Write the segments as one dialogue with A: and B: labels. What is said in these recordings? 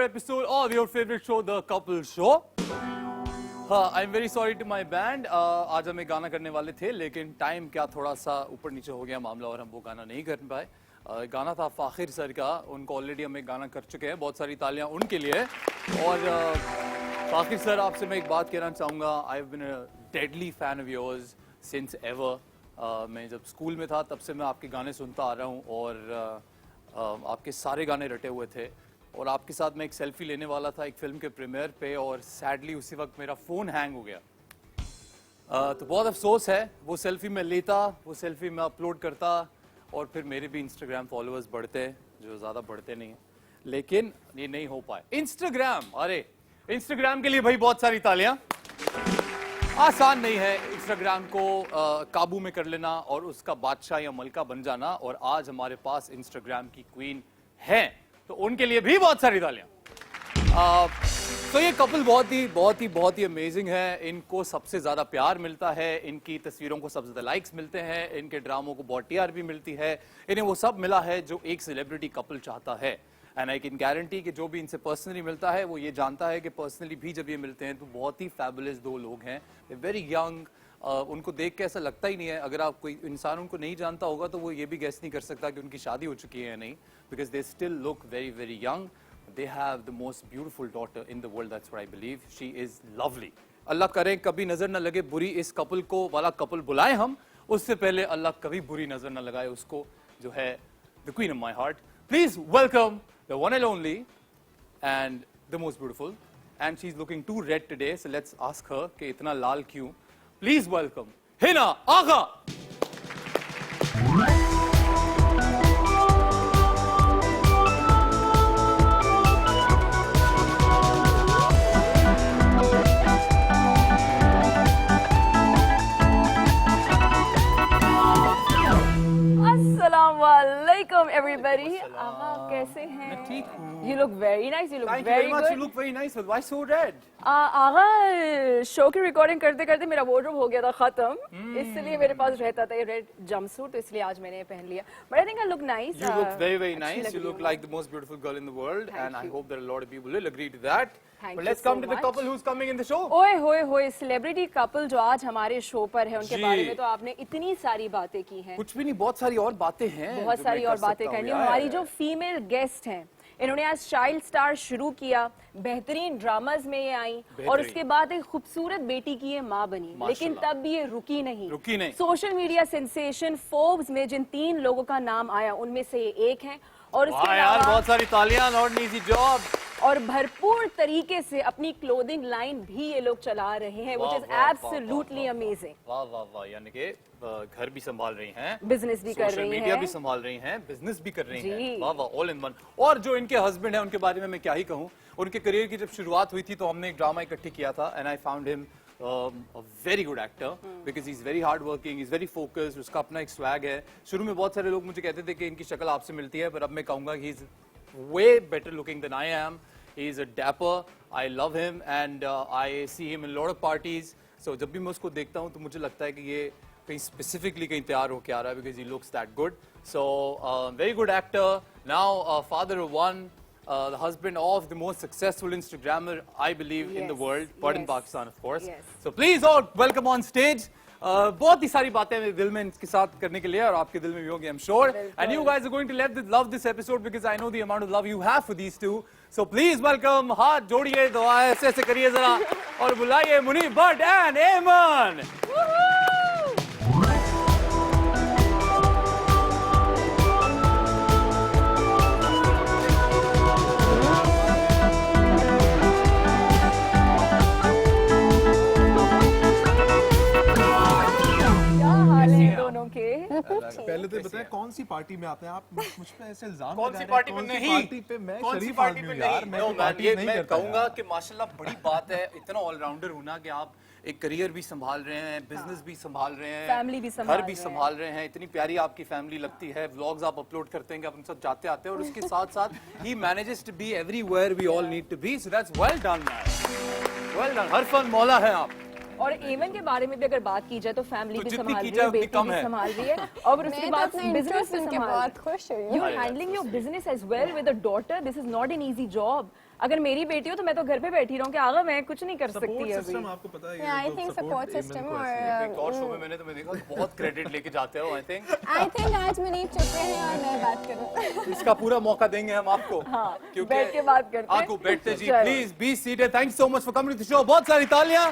A: episode of your favorite show, The Couple Show. I'm very sorry to my band. आज हम एक गाना करने वाले थे, लेकिन टाइम क्या थोड़ा सा ऊपर नीचे हो गया मामला और हम वो गाना नहीं कर पाए. गाना था फाखिर सर का, उनको ऑलरेडी हम एक गाना कर चुके हैं. बहुत सारी तालियां उनके लिए. और फाखिर सर, आपसे मैं एक बात कहना चाहूँगा. I have been a deadly fan of yours since ever. मैं जब स्कूल में था तब से मैं आपके गाने सुनता आ रहा हूँ और आपके सारे गाने रटे हुए थे. और आपके साथ मैं एक सेल्फी लेने वाला था एक फिल्म के प्रीमियर पे और सैडली उसी वक्त मेरा फ़ोन हैंग हो गया. तो बहुत अफसोस है. वो सेल्फी मैं लेता, वो सेल्फी मैं अपलोड करता और फिर मेरे भी इंस्टाग्राम फॉलोअर्स बढ़ते, जो ज़्यादा बढ़ते नहीं हैं, लेकिन ये नहीं हो पाए. इंस्टाग्राम, अरे इंस्टाग्राम के लिए भाई बहुत सारी तालियां. आसान नहीं है इंस्टाग्राम को काबू में कर लेना और उसका बादशाह या मलका बन जाना. और आज हमारे पास इंस्टाग्राम की क्वीन है, तो उनके लिए भी बहुत सारी तालियां. तो ये कपल बहुत ही अमेजिंग है. इनको सबसे ज्यादा प्यार मिलता है, इनकी तस्वीरों को सबसे ज्यादा लाइक्स मिलते हैं, इनके ड्रामों को बहुत टीआरपी मिलती है. इन्हें वो सब मिला है जो एक सेलिब्रिटी कपल चाहता है. एंड आई कैन गारंटी कि जो भी इनसे पर्सनली मिलता है वो ये जानता है कि पर्सनली भी जब ये मिलते हैं तो बहुत ही फैबुलस दो लोग हैं. Very young. उनको देख के ऐसा लगता ही नहीं है, अगर आप कोई इंसान उनको नहीं जानता होगा तो वो ये भी गेस नहीं कर सकता कि उनकी शादी हो चुकी है या नहीं, because they still look very very young. They have the most beautiful daughter in the world. That's what I believe. She is lovely. अल्लाह करे कभी नजर न लगे बुरी इस कपल को, वाला कपल बुलाए हम. उससे पहले अल्लाह कभी बुरी नजर न लगाए उसको जो है the queen of my heart. Please welcome the one and only and the most beautiful. And she's looking too red today, so let's ask her कि इतना लाल क्यों. Please welcome Hina Agha.
B: Assalamualaikum everybody. आगा कैसे हैं?
A: मैं ठीक हूँ.
B: You look very nice. You look
A: Thank you
B: very
A: very much.
B: good.
A: You look very nice. Why so red?
B: आगा show की रिकॉर्डिंग करते करते मेरा वार्डरोब हो गया था खत्म, इसलिए मेरे पास रहता था ये रेड जंपसूट, तो इसलिए आज मैंने ये पहन लिया. But I think I look nice.
A: You look very very
B: अच्छी
A: nice.
B: लग
A: You
B: रही
A: look
B: हूँ.
A: like the most beautiful girl in the world,
B: Thank
A: and I
B: you.
A: hope that a lot of people will agree to that.
B: Thank
A: But
B: you
A: let's
B: so
A: come to the
B: much.
A: couple who's coming in the show.
B: ओए होए होए, celebrity couple जो आज हमारे show पर है, उनके
A: जी.
B: बारे में तो आपने इतनी सारी बातें की हैं.
A: कुछ भी नहीं, बहुत सारी और बातें हैं.
B: बहुत
A: जो
B: सारी
A: मैं
B: और
A: कर
B: बातें
A: सकता हूँ
B: करनी.
A: यार.
B: हमारी जो फीमेल गेस्ट हैं, इन्होंने आज चाइल्ड स्टार शुरू किया, बेहतरीन ड्रामाज में ये आई और उसके बाद एक खूबसूरत बेटी की ये माँ बनी. लेकिन तब भी ये रुकी नहीं. सोशल मीडिया सेंसेशन फोर्ब्स में जिन 3 लोगों का नाम आया उनमें से ये एक हैं. और उसके
A: वाह यार,
B: अलावा
A: बहुत सारी तालियां. Not an easy job.
B: और भरपूर तरीके से अपनी क्लोथिंग लाइन भी ये लोग चला रहे हैं, व्हिच इज एब्सोल्युटली अमेजिंग.
A: वाह वाह वाह. यानी कि घर भी संभाल रही हैं,
B: बिजनेस भी कर रही
A: सोशल
B: हैं,
A: मीडिया भी संभाल रही हैं, बिजनेस भी कर रही
B: जी.
A: हैं. वाह वाह, ऑल इन वन. और जो इनके हस्बैंड हैं उनके बारे में मैं क्या ही कहूँ. उनके करियर की जब शुरुआत हुई थी तो हमने एक ड्रामा इकट्ठे किया था, and I found him a very good actor because he's very hard working, he's very focused. उसका अपना एक swag है. शुरू में बहुत सारे लोग मुझे कहते थे कि इनकी शक्ल आपसे मिलती है, पर अब मैं कहूँगा he's way better looking than I am. He's a dapper. I love him and I see him in a lot of parties. So जब भी मैं उसको देखता हूँ तो मुझे लगता है कि ये कहीं specifically कहीं तैयार होके आ रहा है because he looks that good. So very good actor. Now father of one. The husband of the most successful Instagrammer, I believe, in the world, but in Pakistan, of course. So please all welcome on stage. बहुत ही सारी बातें मेरे दिल में इनके साथ करने के लिए और आपके दिल में भी होंगी, I'm sure. And you guys are going to love this episode because I know the amount of love you have for these two. So please welcome, हाथ जोड़िए, दुआ ऐसे ऐसे करिए जरा और बुलाइए मुनीब भट्ट and एमन.
C: पहले तो बताएं कौन सी पार्टी में आते हैं आप. मुझ पे ऐसे इल्जाम
A: कौन सी पार्टी में नहीं,
C: पार्टी पे मैं शरीफ आदमी हूं यार. मैं पार्टी नहीं
A: मैं
C: करता.
A: कहूंगा कि माशाल्लाह बड़ी बात है इतना ऑलराउंडर होना कि आप एक करियर भी संभाल रहे हैं, बिजनेस भी संभाल रहे हैं,
B: फैमिली भी संभाल
A: घर भी संभाल रहे हैं. इतनी प्यारी आपकी फैमिली लगती है. व्लॉग्स आप अपलोड करते हैं कि आप उन सब जाते आते हैं और उसके साथ साथ ही manages to be everywhere we all need to be. So that's well done man, well done. हर फन मौला है आप.
B: और एमन के बारे में भी अगर बात की जाए तो फैमिली भी
A: जितनी
B: संभाल
A: की
B: रही
A: जाए
B: है,
A: उतनी
B: बेटी
A: कम
B: भी
A: है.
B: संभाल रही है और उसके बाद बिजनेस भी संभाल.
D: बहुत खुश हुई
B: You are handling your business as well with a daughter. This is not an easy job. अगर मेरी बेटी हो तो मैं तो घर पे बैठी रहूं कि आगा मैं कुछ नहीं कर सकती
C: सपोर्ट
B: अभी।
C: सिस्टम आपको पता है?
D: आई थिंक सपोर्ट सिस्टम और
A: बिग बॉस शो में मैंने तुम्हें देखा बहुत क्रेडिट लेके जाते हो। आई थिंक
D: आज मुनीब चुप रहे और मैं बात करूं।
A: इसका पूरा मौका देंगे हम आपको।
B: हाँ,
A: क्योंकि
B: बैठ के बात करते हैं।
A: आपको बैठते जी
B: चलो।
A: Please be seated. Thank so much for coming to the show. बहुत सारी तालियां।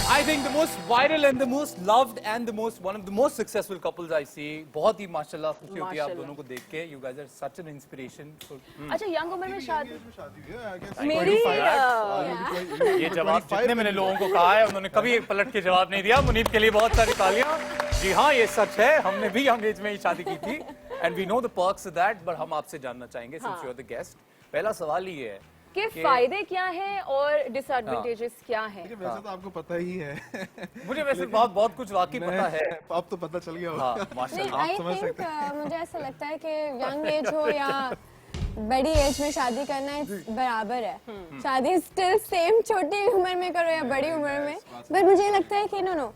A: I think the most viral and the most loved and the most one of the most successful couples I see. बहुत ही माशाल्लाह खुशी होती है आप दोनों को देख के। You guys are such an inspiration.
B: अच्छा यंग उम्र में शादी
C: शादी हुई है, I guess.
B: मेरी
A: ये जवाब जितने मैंने लोगों को कहा है उन्होंने कभी पलट के जवाब नहीं दिया। मुनीब के लिए बहुत सारी तालियां। जी हाँ ये सच है, हमने भी यंग एज में ही शादी की थी and we know the perks of that, but हम आपसे जानना चाहेंगे since you are the guest. पहला सवाल ये है
B: के फायदे क्या हैं और डिसएडवांटेजेस क्या हैं?
C: देखिए, वैसे तो आपको पता ही है।
A: मुझे वैसे बहुत कुछ वाकई पता है।
C: अब तो पता चल गया होगा।
A: हाँ माशाल्लाह।
D: आई
C: समझ
D: थिंक
C: सकते
D: मुझे ऐसा लगता है कि यंग एज हो या बड़ी एज में शादी करना बराबर है। शादी स्टिल सेम छोटी उम्र में करो या बड़ी उम्र में, बट मुझे लगता है कि नो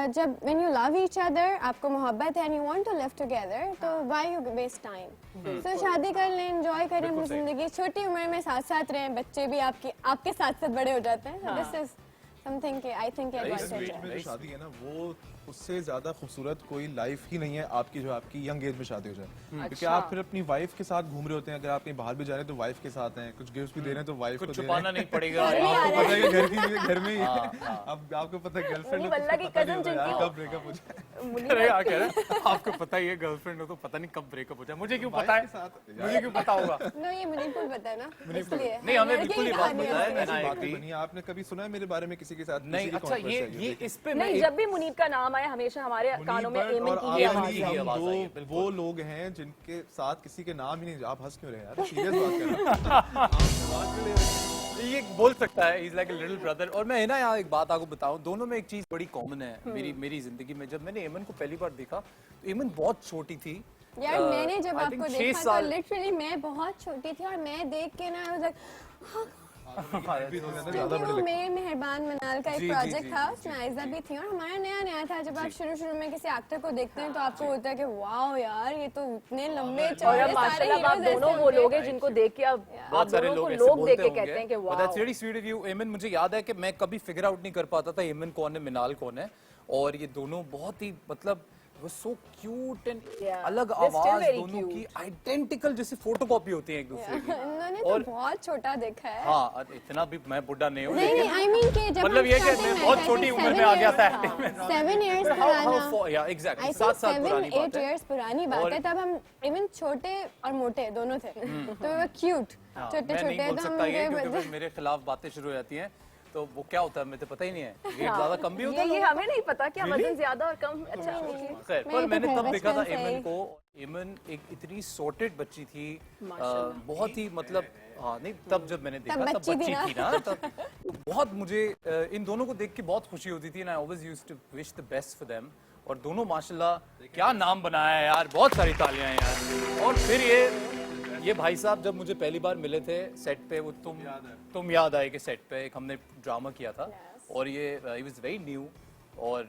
D: जब when you love each other, आपको मोहब्बत है and you want to live together, तो why you waste time? तो शादी कर लें, एंजॉय करें अपनी जिंदगी। छोटी उम्र में साथ साथ रहें, बच्चे भी आपके साथ साथ बड़े हो जाते हैं। दिस इज समथिंग कि आई थिंक एडवांटेज है।
C: में जो शादी है ना, वो उससे ज्यादा खूबसूरत कोई लाइफ ही नहीं है आपकी, जो आपकी यंग एज में शादी हो जाए। क्योंकि आप फिर अपनी वाइफ के साथ घूम रहे होते हैं। अगर आप कहीं बाहर भी जा रहे हैं तो वाइफ के साथ हैं, कुछ गिफ्ट भी दे रहे हैं तो वाइफ को
A: कुछ
C: दे रहे
A: छुपाना
C: हैं।
A: नहीं पड़ेगा।
C: आपको पता है कि घर में ही अब आपको पता है गर्लफ्रेंड
B: मुनीब अल्लाह की कसम जिनकी
C: कब ब्रेकअप हो जाए।
A: अरे क्या कह रहे हैं? आपको पता ही है गर्लफ्रेंड हो तो पता नहीं कब ब्रेकअप हो जाए। मुझे क्यों पता है? मुझे क्यों पता होगा?
D: नो ये मुनीब को पता है ना, इसलिए
A: नहीं हमें
D: लड़के
A: बिल्कुल
D: की
A: ये बात
D: कहानी
A: पता है।
D: है।
A: मैंने
C: बात
A: agree।
C: बनी है, आपने कभी सुना है मेरे बारे में किसी के साथ?
A: नहीं अच्छा ये इस पे मैं
B: नहीं, जब भी मुनीब का नाम आया हमेशा हमारे कानों में एमन
C: और
B: की ही
C: आमिर
B: आवाज
A: की
B: आई।
A: ही आवाज आई है,
C: दो वो लोग हैं जिनके साथ किसी के नाम ही नहीं। आप हंस क्यों रहे हैं यार? सीरियस बात कर रहे हैं।
A: ये बोल सकता है, is like a little brother. और मैं है ना यहाँ एक बात आपको बताऊं, दोनों में एक चीज बड़ी कॉमन है मेरी जिंदगी में। जब मैंने एमन को पहली बार देखा तो एमन बहुत छोटी थी
D: यार मैंने जब
A: I think
D: आपको
A: 6
D: देखा तो
A: साल।
D: लिटरली मैं बहुत छोटी थी और मैं देख के ना
C: ज्यादा बड़े
D: वो मेरे मेहरबान मनाल का एक
A: जी,
D: प्रोजेक्ट
A: जी,
D: था, उसमें आयजा भी थी और हमारा नया था। जब आप शुरू में किसी एक्टर को देखते हैं तो आपको होता है कि वाओ यार ये तो इतने लंबे
B: और
D: चौड़े
B: अब
D: सारे
B: माशाल्लाह आप
D: heroes
B: दोनों
D: ऐसे
B: वो
D: होंगे।
B: लोग हैं जिनको देख के अब
A: बहुत सारे
B: दोनों
A: लोग
B: को
A: ऐसे
B: लोग
A: बोलते
B: देख के कहते हैं कि
A: होंगे। But that's
B: वाह।
A: really sweet of you, एमन। मुझे याद है कि मैं कभी फिगर आउट नहीं कर पाता था एमन कौन है मिनाल कौन है। और ये दोनों बहुत ही मतलब वो सो क्यूट एंड
B: Yeah,
A: अलग
B: they're still
A: आवाज,
B: very
A: दोनों की
B: cute.
A: आइडेंटिकल जैसे फोटोकॉपी होती है एक दूसरे की।
D: इन्होंने तो
A: और-
D: बहुत छोटा देखा है।
A: हाँ इतना भी मैं बुढ़ा नहीं हूँ
D: नहीं
A: लेकिन
D: आई मीन कि जब
A: मतलब ये कि मैं बहुत छोटी उम्र में आ गया था एक्टिंग में।
D: 7 इयर्स
A: How
D: पुराना,
A: yeah, exactly,
D: आई
A: 7
D: थिंक
A: साल
D: 7
A: पुरानी
D: 8
A: बात है।
D: इयर्स पुरानी बात
A: और-
D: है। तब हम इवन छोटे और मोटे दोनों थे, तो वो क्यूट
A: हाँ,
D: छोटे
A: मैं नहीं
D: छोटे
A: बोल
D: तो
A: सकता ये
D: हम
A: क्योंकि फिर मेरे खिलाफ बातें शुरू हो जाती हैं। तो वो क्या होता है मुझे तो पता ही नहीं है। वेट ज्यादा कम भी होता है
B: ये
A: लोगों
B: हमें नहीं पता क्या वजन ज्यादा और कम। अच्छा
A: का? खैर
D: मैं
A: पर
D: तो
A: मैंने
D: खैर
A: तब देखा था
D: बचपन से
A: एमन
D: ही-
A: को। एमन एक इतनी सॉर्टेड बच्ची थी,
B: माशाल्लाह।
A: बहुत ही मतलब हाँ नहीं तब जब मैंने देखा
D: तब
A: तब
D: बच्ची थी
A: बच्ची थी ना तब बहुत मुझे इन दोनों को देख के बहुत खुशी होती थी। I always used to wish the best for them. और दोनों माशाल्लाह क्या नाम बनाया है यार, बहुत सारी तालियां हैं यार। और फिर ये भाई साहब जब मुझे पहली बार मिले थे सेट पे, वो तुम याद आए कि सेट पे एक हमने ड्रामा किया था और ये ही वाज वेरी न्यू। और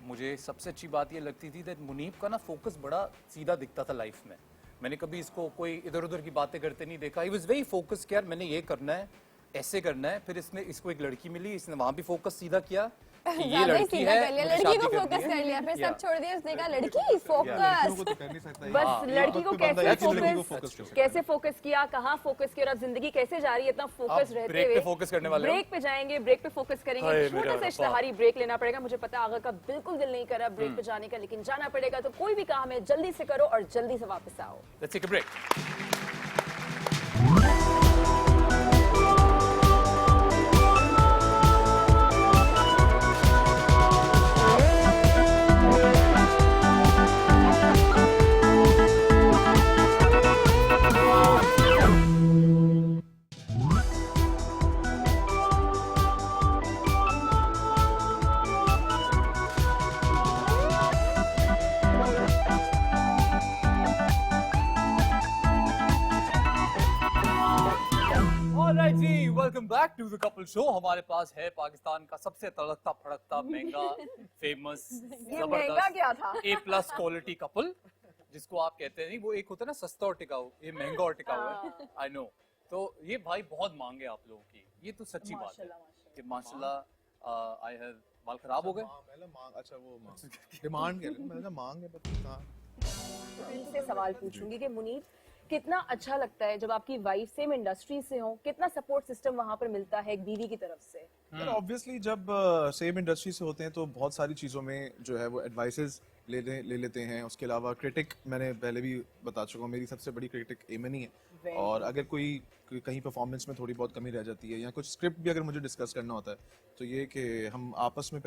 A: मुझे सबसे अच्छी बात ये लगती थी दैट मुनीब का ना फोकस बड़ा सीधा दिखता था लाइफ में। मैंने कभी इसको कोई इधर उधर की बातें करते नहीं देखा। ही वाज वेरी फोकस कि यार मैंने ये करना है, ऐसे करना है। फिर इसको एक लड़की मिली, इसने वहां भी फोकस सीधा किया कि ये
D: ज्यादा ही
A: लड़की
D: सीधा
A: है,
D: कर लिया,
A: मुझे
D: लड़की को
A: शादी
D: फोकस
A: करनी है।
D: कर लिया, फिर
A: Yeah.
D: सब छोड़ दिया, उसने कहा लड़की
C: लड़कियों
D: फोकस।
C: को तो कर नहीं सकता।
B: बस
C: हाँ,
B: लड़की
C: एक
B: को
C: वक्त पे बंदा
B: कैसे
C: एक ही लड़की को
B: फोकस
C: focus
B: कैसे फोकस किया, कहाँ फोकस किया और अब जिंदगी कैसे जा रही है इतना फोकस
A: आप
B: रहते
A: ब्रेक
B: हुए।
A: पे फोकस करने वाले हो?
B: ब्रेक पे जाएंगे, ब्रेक पे फोकस करेंगे।
A: हाय
B: छोटा
A: मेरा
B: सा
A: रब्बा।
B: इश्तहारी ब्रेक लेना पड़ेगा। मुझे पता है आगा का बिल्कुल दिल नहीं कर रहा ब्रेक पे जाने का, लेकिन जाना पड़ेगा। तो कोई भी काम है जल्दी से करो और जल्दी से वापस आओ।
A: Let's take a break. Alright ji, welcome back to the Couple Show। हमारे पास है पाकिस्तान का सबसे तड़कता फड़कता महंगा फेमस
B: ये महंगा क्या था?
A: A+ क्वालिटी कपल जिसको आप कहते हैं। नहीं वो एक होता है ना सस्ता और टिकाऊ, ये महंगा और टिकाऊ है। I know. तो ये भाई बहुत मांग है आप लोगों की, ये तो सच्ची बात है कि माशाल्लाह आई हैव बाल खराब हो गए।
C: अच्छा वो डिमांड कह रहे हैं, मांग है
B: इनसे सवाल पूछूंगी कि मुनीब कितना अच्छा लगता है जब आपकी वाइफ सेम इंडस्ट्री से हो, कितना सपोर्ट सिस्टम वहां पर मिलता है एक बीवी की तरफ से?
C: ऑब्वियसली जब सेम इंडस्ट्री से होते हैं तो बहुत सारी चीज़ों में जो है वो एडवाइसेस ले लेते हैं। उसके अलावा क्रिटिक, मैंने पहले भी बता चुका हूँ, मेरी सबसे बड़ी क्रिटिक एमन ही है। और अगर कोई कहीं परफॉर्मेंस में थोड़ी बहुत कमी रह जाती है या कुछ स्क्रिप्ट भी अगर मुझे डिस्कस करना होता है तो ये कि हम आपस में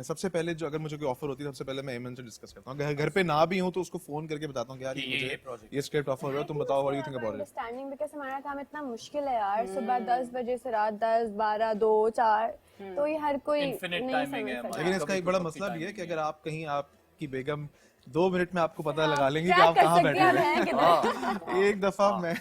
C: सबसे पहले जो अगर मुझे कोई ऑफर होती है सबसे पहले मैं एमन से डिस्कस करता हूँ। घर पे ना भी हूँ तो उसको फोन करके बताता हूँ कि यार मुझे ये स्क्रिप्ट ऑफर हुआ, तुम बताओ what you think about it.
D: Understanding, because हमारा काम इतना मुश्किल है यार, सुबह 10 बजे से रात 10, 12, 2, 4, तो ये हर कोई नहीं समझ सकता।
C: लेकिन इसका एक बड़ा मसला भी है कि अगर आप कहीं आपकी बेगम 2 मिनट में आपको पता लगा लेंगे कि आप कहाँ बैठे हैं। एक दफा मैं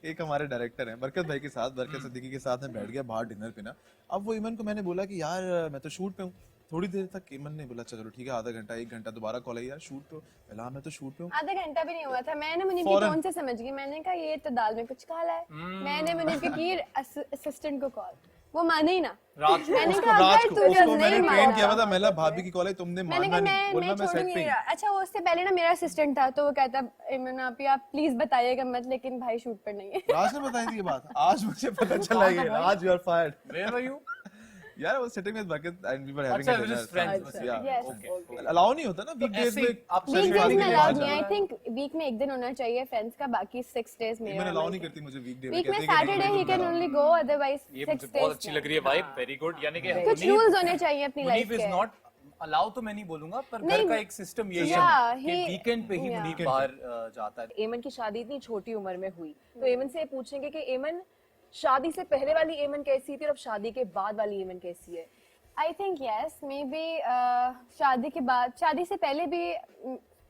C: एक हमारे डायरेक्टर हैं बरकत भाई के साथ, बरकत सिद्दीकी के साथ में बैठ गया बाहर डिनर पे ना। अब वो ईमन को मैंने बोला कि यार मैं तो शूट पे हूँ। थोड़ी देर तक ईमन ने बोला चलो ठीक है, आधा घंटा 1 घंटा दोबारा कॉल आई, यार शूट पे पहला मैं तो शूट पे हूँ।
D: आधा घंटा भी नहीं हुआ था, मैंने मुनीब की टोन से समझ गई। मैंने कहा ये तो दाल में कुछ काला है। मैंने मुनीब की असिस्टेंट को कॉल, वो माने ही ना। मैंने कहा अगर तू जब नहीं
C: ट्रेन किया था, मैंने भाभी की कॉल आई, तुमने
D: मैंने कहा मैं छोड़ूंगी। अच्छा वो उससे पहले ना मेरा असिस्टेंट था तो वो कहता इमरान आप प्लीज बताइएगा मत, लेकिन भाई शूट पर नहीं है।
C: राज ने बताई थी ये बात, आज मुझे पता चला ये। Raj you are fired.
A: Where were you?
C: यार वो sitting with Barkat and we were having
A: अच्छा, just friends,
C: ओके। अलाउ नहीं होता ना वीकडेज में,
D: वीकडेज में अलाउ नहीं। आई थिंक वीक में एक दिन होना चाहिए फ्रेंड्स का, बाकी 6 डेज में
C: मैंने अलाउ नहीं करती मुझे वीकडे
D: वीक में। Saturday he can only go, otherwise 6
A: ये
D: डेज।
A: मुझे बहुत अच्छी लग रही है वाइब, वेरी गुड। यानी कि
D: कुछ रूल्स होने चाहिए अपनी लाइफ
A: मुनीब इज
D: के।
A: नॉट अलाउ, तो मैं नहीं बोलूंगा, पर घर का एक सिस्टम यही
D: Yeah,
A: है कि वीकेंड पे ही मुनीब बाहर जाता है।
B: एमन की शादी इतनी छोटी उम्र में हुई तो एमन से पूछेंगे कि एमन शादी से पहले वाली एमन कैसी थी और अब शादी के बाद वाली एमन कैसी है?
D: I think yes, may be शादी के बाद, शादी से पहले भी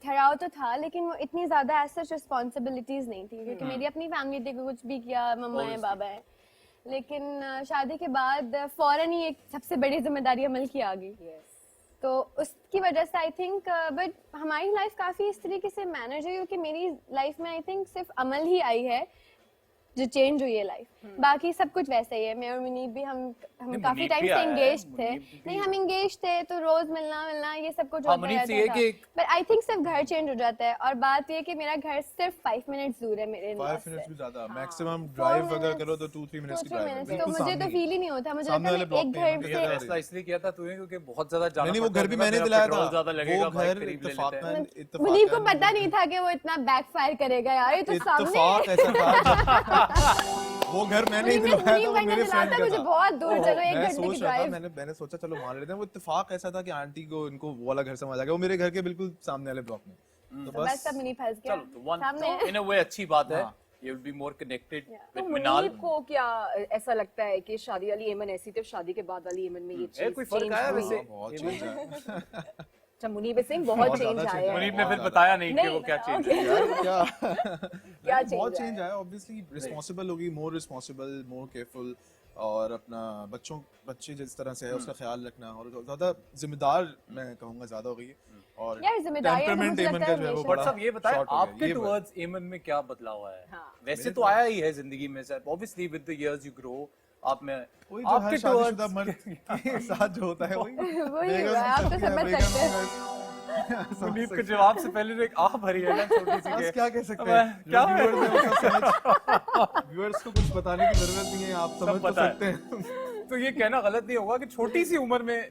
D: ठहराव तो था लेकिन वो इतनी ज्यादा ऐसे रिस्पॉन्सिबिलिटीज नहीं थी, क्योंकि मेरी अपनी फैमिली थी, कुछ भी किया मम्मा है बाबा है। लेकिन शादी के बाद फौरन ही एक सबसे बड़ी जिम्मेदारी अमल की आ गई। तो उसकी वजह से आई थिंक बट हमारी लाइफ काफी इस तरीके से मैनेज हुई, क्योंकि मेरी लाइफ में आई थिंक सिर्फ अमल ही आई है जो चेंज हुई है लाइफ। बाकी सब कुछ वैसा ही है। मैं और मुनीब भी हम काफी टाइम से एंगेज थे। नहीं, हम एंगेज थे तो रोज मिलना ये सब कुछ होता रहता था। बट आई थिंक सिर्फ घर चेंज हो जाता है, और बात ये कि मेरा घर सिर्फ 5 मिनट्स दूर है मेरे इन-लॉज से।
C: 5 मिनट्स भी ज्यादा, मैक्सिमम ड्राइव अगर करो तो 2-3 मिनट्स की ड्राइव है।
D: तो मुझे तो फील ही नहीं होता, मुझे लगता है एक घर से।
A: फैसला इसलिए किया था तूने क्योंकि बहुत ज्यादा जाना
C: नहीं, वो घर भी मैंने दिलाया था,
A: ज्यादा लगेगा,
C: वो घर इत्तेफाकन
D: मुनीब को पता नहीं था कि वो इतना बैकफायर करेगा यार, ये तो सामने
C: इत्तेफाक ऐसा था। वो घर मैंने ही दिलवाया था, वो मेरे फ्रेंड का
D: मुझे
C: था।
D: बहुत दूर, चलो 1
C: मैं
D: घंटे की
C: सोच रहा था,
D: ड्राइव।
C: मैंने सोचा चलो मान लेते हैं। वो इत्तेफाक ऐसा था कि आंटी को इनको वो वाला घर समझ आ गया, वो मेरे घर के बिल्कुल सामने वाले ब्लॉक में। तो
D: बस सब मुनीब फंस गया सामने।
A: इन अ वे अच्छी बात है, you will be more connected
B: तो
A: with मिनाल।
B: मुनीब को क्या ऐसा लगता है कि शादी वाली एमन ऐसी थी, शादी के बाद वाली एमन में ये चीज
A: कोई फर्क आया वैसे?
C: बहुत चेंज है
B: अच्छा, मुनीब सिंह बहुत चेंज आया है।
A: मुनीब ने फिर बताया नहीं कि वो क्या चेंज है।
C: यार
B: क्या
C: बहुत
B: चेंज
C: चेंज आया। ऑब्वियसली रिस्पांसिबल होगी, मोर रिस्पांसिबल, मोर केयरफुल, और अपना बच्चे जिस तरह से है उसका ख्याल रखना, और ज्यादा जिम्मेदार मैं कहूंगा ज्यादा हो गई है। और
D: यार जिम्मेदारियां तो मुझे लगता है हमेशा।
A: बट सब ये बताएं आपके टुवर्ड्स एमन में क्या बदलाव आया है? वैसे तो आया ही है जिंदगी में sir, obviously with the years you grow, आप में
C: आपके शादीशुदा मर्द के साथ जो होता है
D: वही आप तो समझ सकते हैं।
A: मुनीब के जवाब से पहले एक आह भरी है ना छोटी सी के।
C: क्या कह सकते हैं,
A: क्या
C: व्यूअर्स को कुछ बताने की जरूरत नहीं है, आप समझ तो सकते हैं।
A: तो ये कहना गलत नहीं होगा कि छोटी सी उम्र में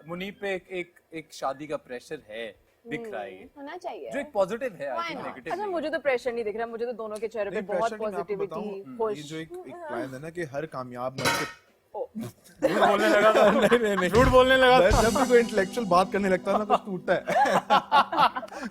A: मुनीब पे एक शादी का प्रेशर है, दिख रहा है,
D: होना चाहिए
A: जो एक पॉजिटिव है, आई थिंक नेगेटिव
B: अच्छा, मुझे तो प्रेशर नहीं दिख रहा, मुझे तो दोनों के चेहरे पे बहुत पॉजिटिविटी,
C: ये
B: खुश।
C: जो एक लाइन है ना कि हर कामयाब मर्द के
A: बोलने लगा था, नहीं झूठ बोलने लगा था।
C: जब भी कोई इंटेलेक्चुअल बात करने लगता है ना, कुछ टूटता है।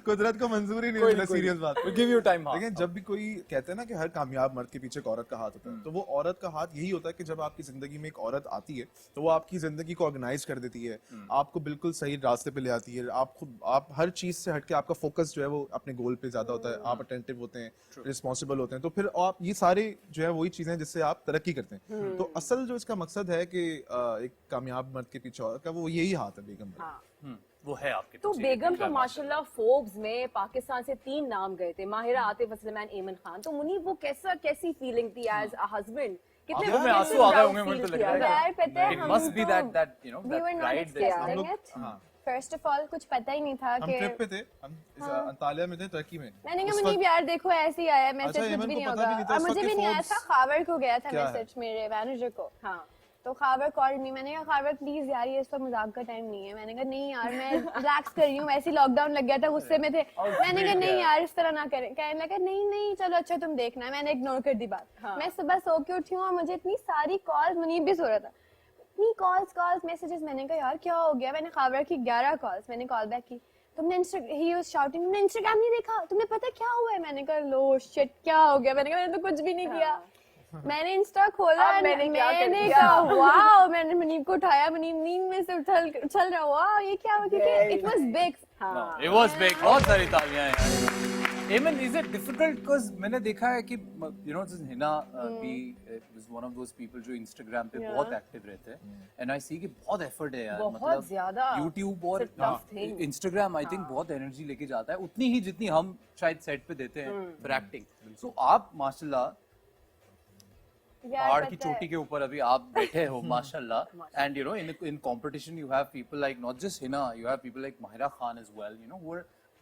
C: कुदरत को मंजूर ही नहीं होता, सीरियस बात।
A: Give you time.
C: लेकिन जब भी कोई कहते हैं ना कि हर कामयाब मर्द के पीछे एक औरत का हाथ होता है, तो वो औरत का हाथ यही होता है कि जब आपकी जिंदगी में एक औरत आती है तो वो आपकी जिंदगी को ऑर्गेनाइज कर देती है, आपको बिल्कुल सही रास्ते पे ले आती है। आप हर चीज से हटके आपका फोकस जो है वो अपने गोल पे ज्यादा होता है, आप अटेंटिव होते हैं, रिस्पॉन्सिबल होते हैं, तो फिर आप ये सारे जो है वही चीजें जिससे आप तरक्की करते हैं। तो असल जो इसका मकसद है कि एक कामयाब मर्द के पीछे औरत का, वो यही हाथ है बेगम।
A: वो है आपके
B: तो
A: पीछे,
B: बेगम तो
A: Instagram
B: माशाल्लाह फोर्ब्स में पाकिस्तान से 3 नाम गए थे, माहिरा, आतिफ असलम एंड एमन खान। तो मुनीब वो कैसी फीलिंग थी एज अ हस्बैंड? कितने
A: आंखों में आंसू आ गए होंगे, मुझे तो लग रहा है।
D: यार पता है
A: It
D: हम
A: must be
D: तो
A: that you know
D: we
A: that
D: were not
A: pride that
D: expecting
C: लोग-
D: it.
C: हाँ।
D: First of all कुछ पता ही नहीं था
C: हम
D: कि
C: ट्रिप पे थे, हम अंतालिया में थे, तुर्की में।
D: मैंने कहा
C: उस
D: मुनीब
C: वक्त-
D: यार देखो ऐसे ही आया मैसेज,
C: अच्छा,
D: कुछ
C: एमन
D: भी
C: को
D: नहीं
C: पता भी
D: होगा।
C: नहीं था,
D: और
C: इस
D: मुझे
C: वक्त
D: भी नहीं आया
C: Forbes-
D: था, खावर को गया था
C: क्या है?
D: मैसेज मेरे मैनेजर को।
B: हाँ।
D: तो खावर कॉल मी, मैंने कहा खावर प्लीज यार ये इस वक्त मजाक का टाइम नहीं है। मैंने कहा नहीं यार मैं रिलैक्स कर रही हूँ, वैसे लॉकडाउन लग गया था, गुस्से में थे। मैंने कहा नहीं यार इस तरह ना करें। कहने लगा नहीं चलो अच्छा तुम देखना। मैंने इग्नोर कर दी बात।
B: हाँ।
D: मैं सुबह सो के उठी हूँ और मुझे इतनी सारी कॉल्स, मुनीब भी सो रहा था, इतनी कॉल्स मैसेजेस। मैंने कहा यार क्या हो गया? मैंने खावर की 11 कॉल्स मैंने कॉल बैक की। तुमने ही वाज शाउटिंग, तुमने इंस्टाग्राम नहीं देखा? तुम्हें पता क्या हुआ है? मैंने कहा लो शिट क्या हो गया? मैंने कहा मैंने तो कुछ भी नहीं किया। मैंने इंस्टा खोला,
B: अब मैंने क्या कर
D: मैंने
B: दिया?
D: कहा वाओ, मैंने मुनीब को उठाया, मुनीब नींद में से उछल रहा, वाओ ये क्या हुआ? क्योंकि it was big.
A: No, it was big. बहुत सारी तालियां हैं यार। Eamon, is it difficult? Because मैंने देखा है कि you know just Hina भी was one of those people जो Instagram पे बहुत एक्टिव रहते हैं, and I see कि बहुत effort है यार।
B: बहुत ज्यादा।
A: YouTube और
B: It's a tough thing.
A: Instagram I think बहुत एनर्जी लेके जाता है, उतनी ही जितनी हम शायद सेट पे देते हैं for acting. So आप माशाल्लाह पहाड़ की चोटी के ऊपर अभी आप बैठे हो माशाल्लाह, and you know in competition you have people like not just Hina, you have people like Mahira Khan as well, you know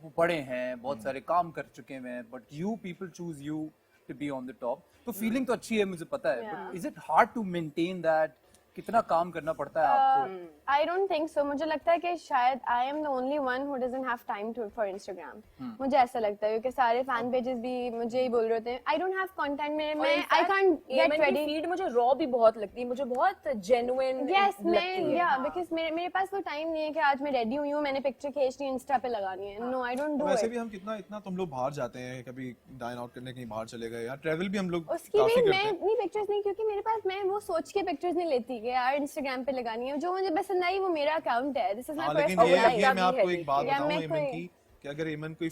A: वो बड़े हैं, बहुत सारे काम कर चुके हैं, but you people choose you to be on the top. तो फीलिंग तो अच्छी है मुझे पता है, but is it hard to maintain that? कितना काम करना पड़ता है आपको?
D: आई डोंट थिंक सो। मुझे लगता है कि शायद I am the only one who doesn't have time to for Instagram. मुझे ऐसा लगता है क्योंकि सारे फैन पेजेस भी मुझे ही बोल रहे होते हैं आई डोंट हैव कंटेंट। मैं I can't get ready.
B: Feed मुझे रॉ भी बहुत लगती है, मुझे बहुत जेन्युइन
D: यस मैं या बिकॉज़ मेरे पास वो टाइम नहीं है कि आज मैं रेडी हुई हूं, मैंने पिक्चर खींचनी इंस्टा पे लगानी है। नो आई डोंट डू
C: वैसे
D: इट।
C: भी हम कितना इतना तुम लोग बाहर जाते हैं, कभी डाइन आउट करने कहीं बाहर चले गए, या ट्रैवल भी हम लोग
D: उसकी
C: काफी
D: भी
C: करते
D: मैं
C: हैं।
D: इतनी पिक्चर्स नहीं, क्योंकि मेरे पास मैं वो सोच के पिक्चर्स नहीं लेती कि यार इंस्टाग्राम पे लगानी है। जो मुझे पसंद आई वो मेरा अकाउंट है, दिस इज माय
C: हाँ, लेकिन
D: पर्सनल
C: ये
D: लाइफ।
C: मैं आपको एक बात
D: या
C: बताऊं
D: मैं
C: एमन
D: कोई-
C: की, कि अगर एमन कोई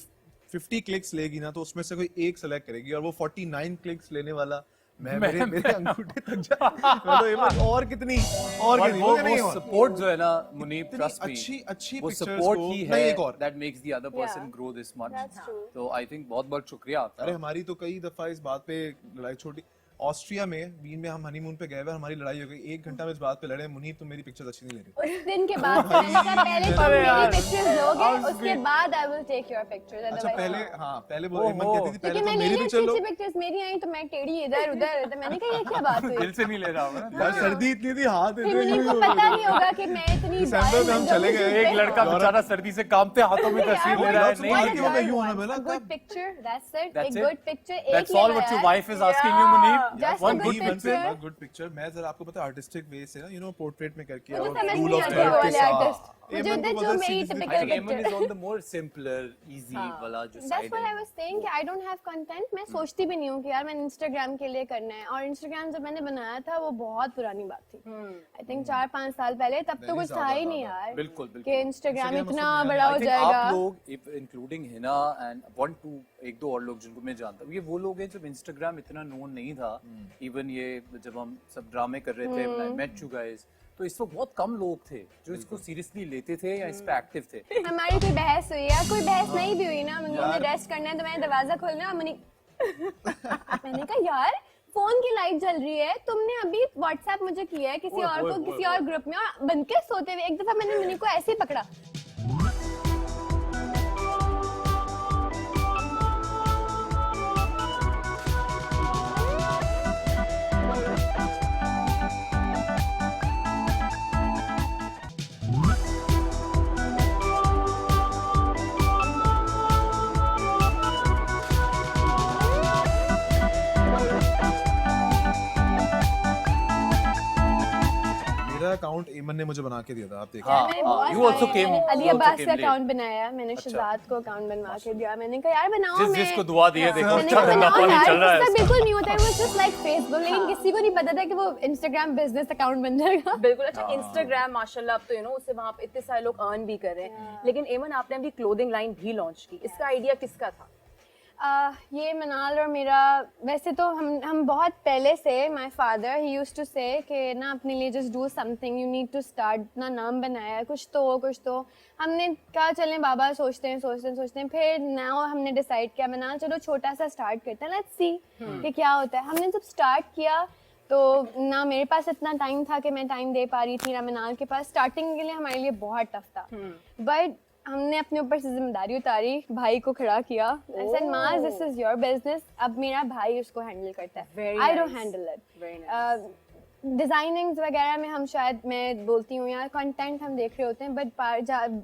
C: 50 क्लिक्स लेगी ना तो उसमें से कोई एक सेलेक्ट करेगी, और वो 49 क्लिक्स लेने वाला मेरे अंगूठे तक जाए। मैं तो एमन और कितनी मुझे नहीं
A: वो
C: और।
A: सपोर्ट जो है ना मुनीब,
C: इतनी
A: ट्रस्ट मी,
C: अच्छी
A: वो
C: pictures
A: सपोर्ट
C: को-
A: ही
C: नहीं,
A: है
C: एक और।
A: That makes the other person
D: Yeah.
A: Grow this much.
D: That's true.
A: तो आई थिंक बहुत बहुत शुक्रिया आपका।
C: अरे हमारी तो कई दफा इस बात पे लड़ाई छोटी, ऑस्ट्रिया में बीन में हम हनीमून पे गए हुए, हमारी लड़ाई हो गई, 1 घंटा में इस बात पे लड़े, मुनीब तुम मेरी पिक्चर्स अच्छी नहीं ले रही।
D: उस दिन के बाद मैंने कहा पहले तुम मेरी पिक्चर्स लोगे, उसके बाद I will take your pictures.
C: अच्छा पहले पहले वो एमन
A: ओहो।
C: कहती थी पहले
D: क्योंकि मैं
C: तो
D: ले
C: मेरी
D: ली
C: पिक्चर लो।
D: अच्छी पिक्चर्स मेरी आई तो मैं टेढ़ी इधर उधर, तो मैंने कहा ये क्या बात हुई?
A: दिल से नहीं ले रहा हूँ ना।
C: यार सर्दी इतनी थी, हाथ
D: फिर
C: इतने
D: मुझे को पता नहीं होगा कि मैं इतनी
C: दिसंबर में हम चले गए,
A: एक लड़का बेचारा सर्दी से कांपते हाथों में तस्वीर ले रहा है, नहीं
C: Why
A: लगी।
C: not? यूं होना बोला,
D: good picture, that's it.
A: That's
D: एक
A: it?
D: गुड पिक्चर, एक
A: That's all what your wife is asking you, Muneeb?
D: Just
A: One
D: a
A: good
D: good
A: picture?
D: picture.
C: Good picture. मैं जरा आपको पता है आर्टिस्टिक वे से ना, यू नो पोर्ट्रेट में करके
D: मुझे
C: और
D: समझ
C: रूल
D: नहीं
C: ऑफ
D: आते
C: थर्ड
D: वो
C: के
D: वाले
C: साथ।
D: आर्टिस्ट। मुझे
C: एमन
D: उधर
C: को
D: जो
C: पता
D: मेरी
C: seriously-
A: I
D: typical
A: think Eamon is
D: picture।
A: on the more simpler, easy वाला जो
D: That's
A: side
D: what I
A: है।
D: was saying कि I don't have content। मैं सोचती भी नहीं हूँ कि यार मैंने इंस्टाग्राम के लिए करना है। और इंस्टाग्राम जब मैंने बनाया था वो बहुत पुरानी बात थी, आई थिंक 4-5 साल पहले। तब तो कुछ था ही नहीं यार
A: बिल्कुल, बिल्कुल।
D: कि इंस्टाग्राम
C: Instagram
D: इतना
C: उसको
D: बड़ा हो
A: I think
D: जाएगा।
A: आप लोग इंक्लूडिंग हिना एंड 1-2 और लोग जिनको मैं जानता हूँ, ये वो लोग हैं जब इंस्टाग्राम इतना नोन नहीं था, इवन ये जब हम सब ड्रामे कर रहे थे, I met you guys, तो इस वक्त बहुत कम लोग थे जो इसको सीरियसली लेते थे या इस पे एक्टिव थे।
D: हमारी कोई बहस हुई या कोई बहस नहीं भी हुई ना, मुझे रेस्ट करना है तो मैंने दरवाजा खोलना और मैंने कहा यार फोन की लाइट जल रही है, तुमने अभी व्हाट्सएप मुझे किया है किसी और को किसी और ग्रुप में, और बन के सोते हुए एक दफा मैंने मुनी को ऐसे ही पकड़ा।
C: मेरा अकाउंट एमन ने मुझे बना के दिया था, आप देखिए।
A: हाँ,
D: मैंने बहुत
A: you also
D: सारे-
A: came-
D: Ali
A: you also
D: Abbas
A: came
D: का
A: late.
D: अकाउंट बनाया मैंने, शहजाद को अकाउंट बनवा के दिया। मैंने कहा यार बनाओ, मैं
A: जिसको दुआ दी है देखो
D: मैंने
A: अच्छा
D: कहा
A: धंधा
D: बनाओ
A: पानी
D: यार,
A: चल रहा है
D: उसका
A: इसका।
D: बिल्कुल नहीं होता है, वो जस्ट लाइक फेसबुक, लेकिन किसी को नहीं पता था कि वो इंस्टाग्राम बिजनेस अकाउंट बन जाएगा।
B: बिल्कुल। अच्छा इंस्टाग्राम माशाल्लाह अब तो उससे वहाँ पे इतने सारे लोग अर्न भी कर रहे हैं, लेकिन एमन आपने अभी क्लोथिंग लाइन भी लॉन्च की, इसका आइडिया किसका था?
D: ये मनाल और मेरा वैसे तो हम बहुत पहले से माय फादर ही यूज्ड टू से कि ना अपने लिए just do something, you need to start, ना नाम बनाया कुछ तो हमने कहा चलें बाबा सोचते हैं फिर नाउ हमने डिसाइड किया मनाल चलो छोटा सा स्टार्ट करते हैं, लेट्स सी कि क्या होता है। हमने जब स्टार्ट किया तो ना मेरे पास इतना टाइम था कि मैं टाइम दे पा रही थी, ना मनाल के पास। स्टार्टिंग के लिए हमारे लिए बहुत टफ था, बट हमने अपने ऊपर से जिम्मेदारी उतारी, भाई को खड़ा किया। आई सेड माज दिस इज योर बिजनेस, अब मेरा भाई उसको हैंडल करता है, I don't handle it. Designings वगैरह में हम शायद मैं बोलती हूँ या कंटेंट हम देख रहे होते हैं, बट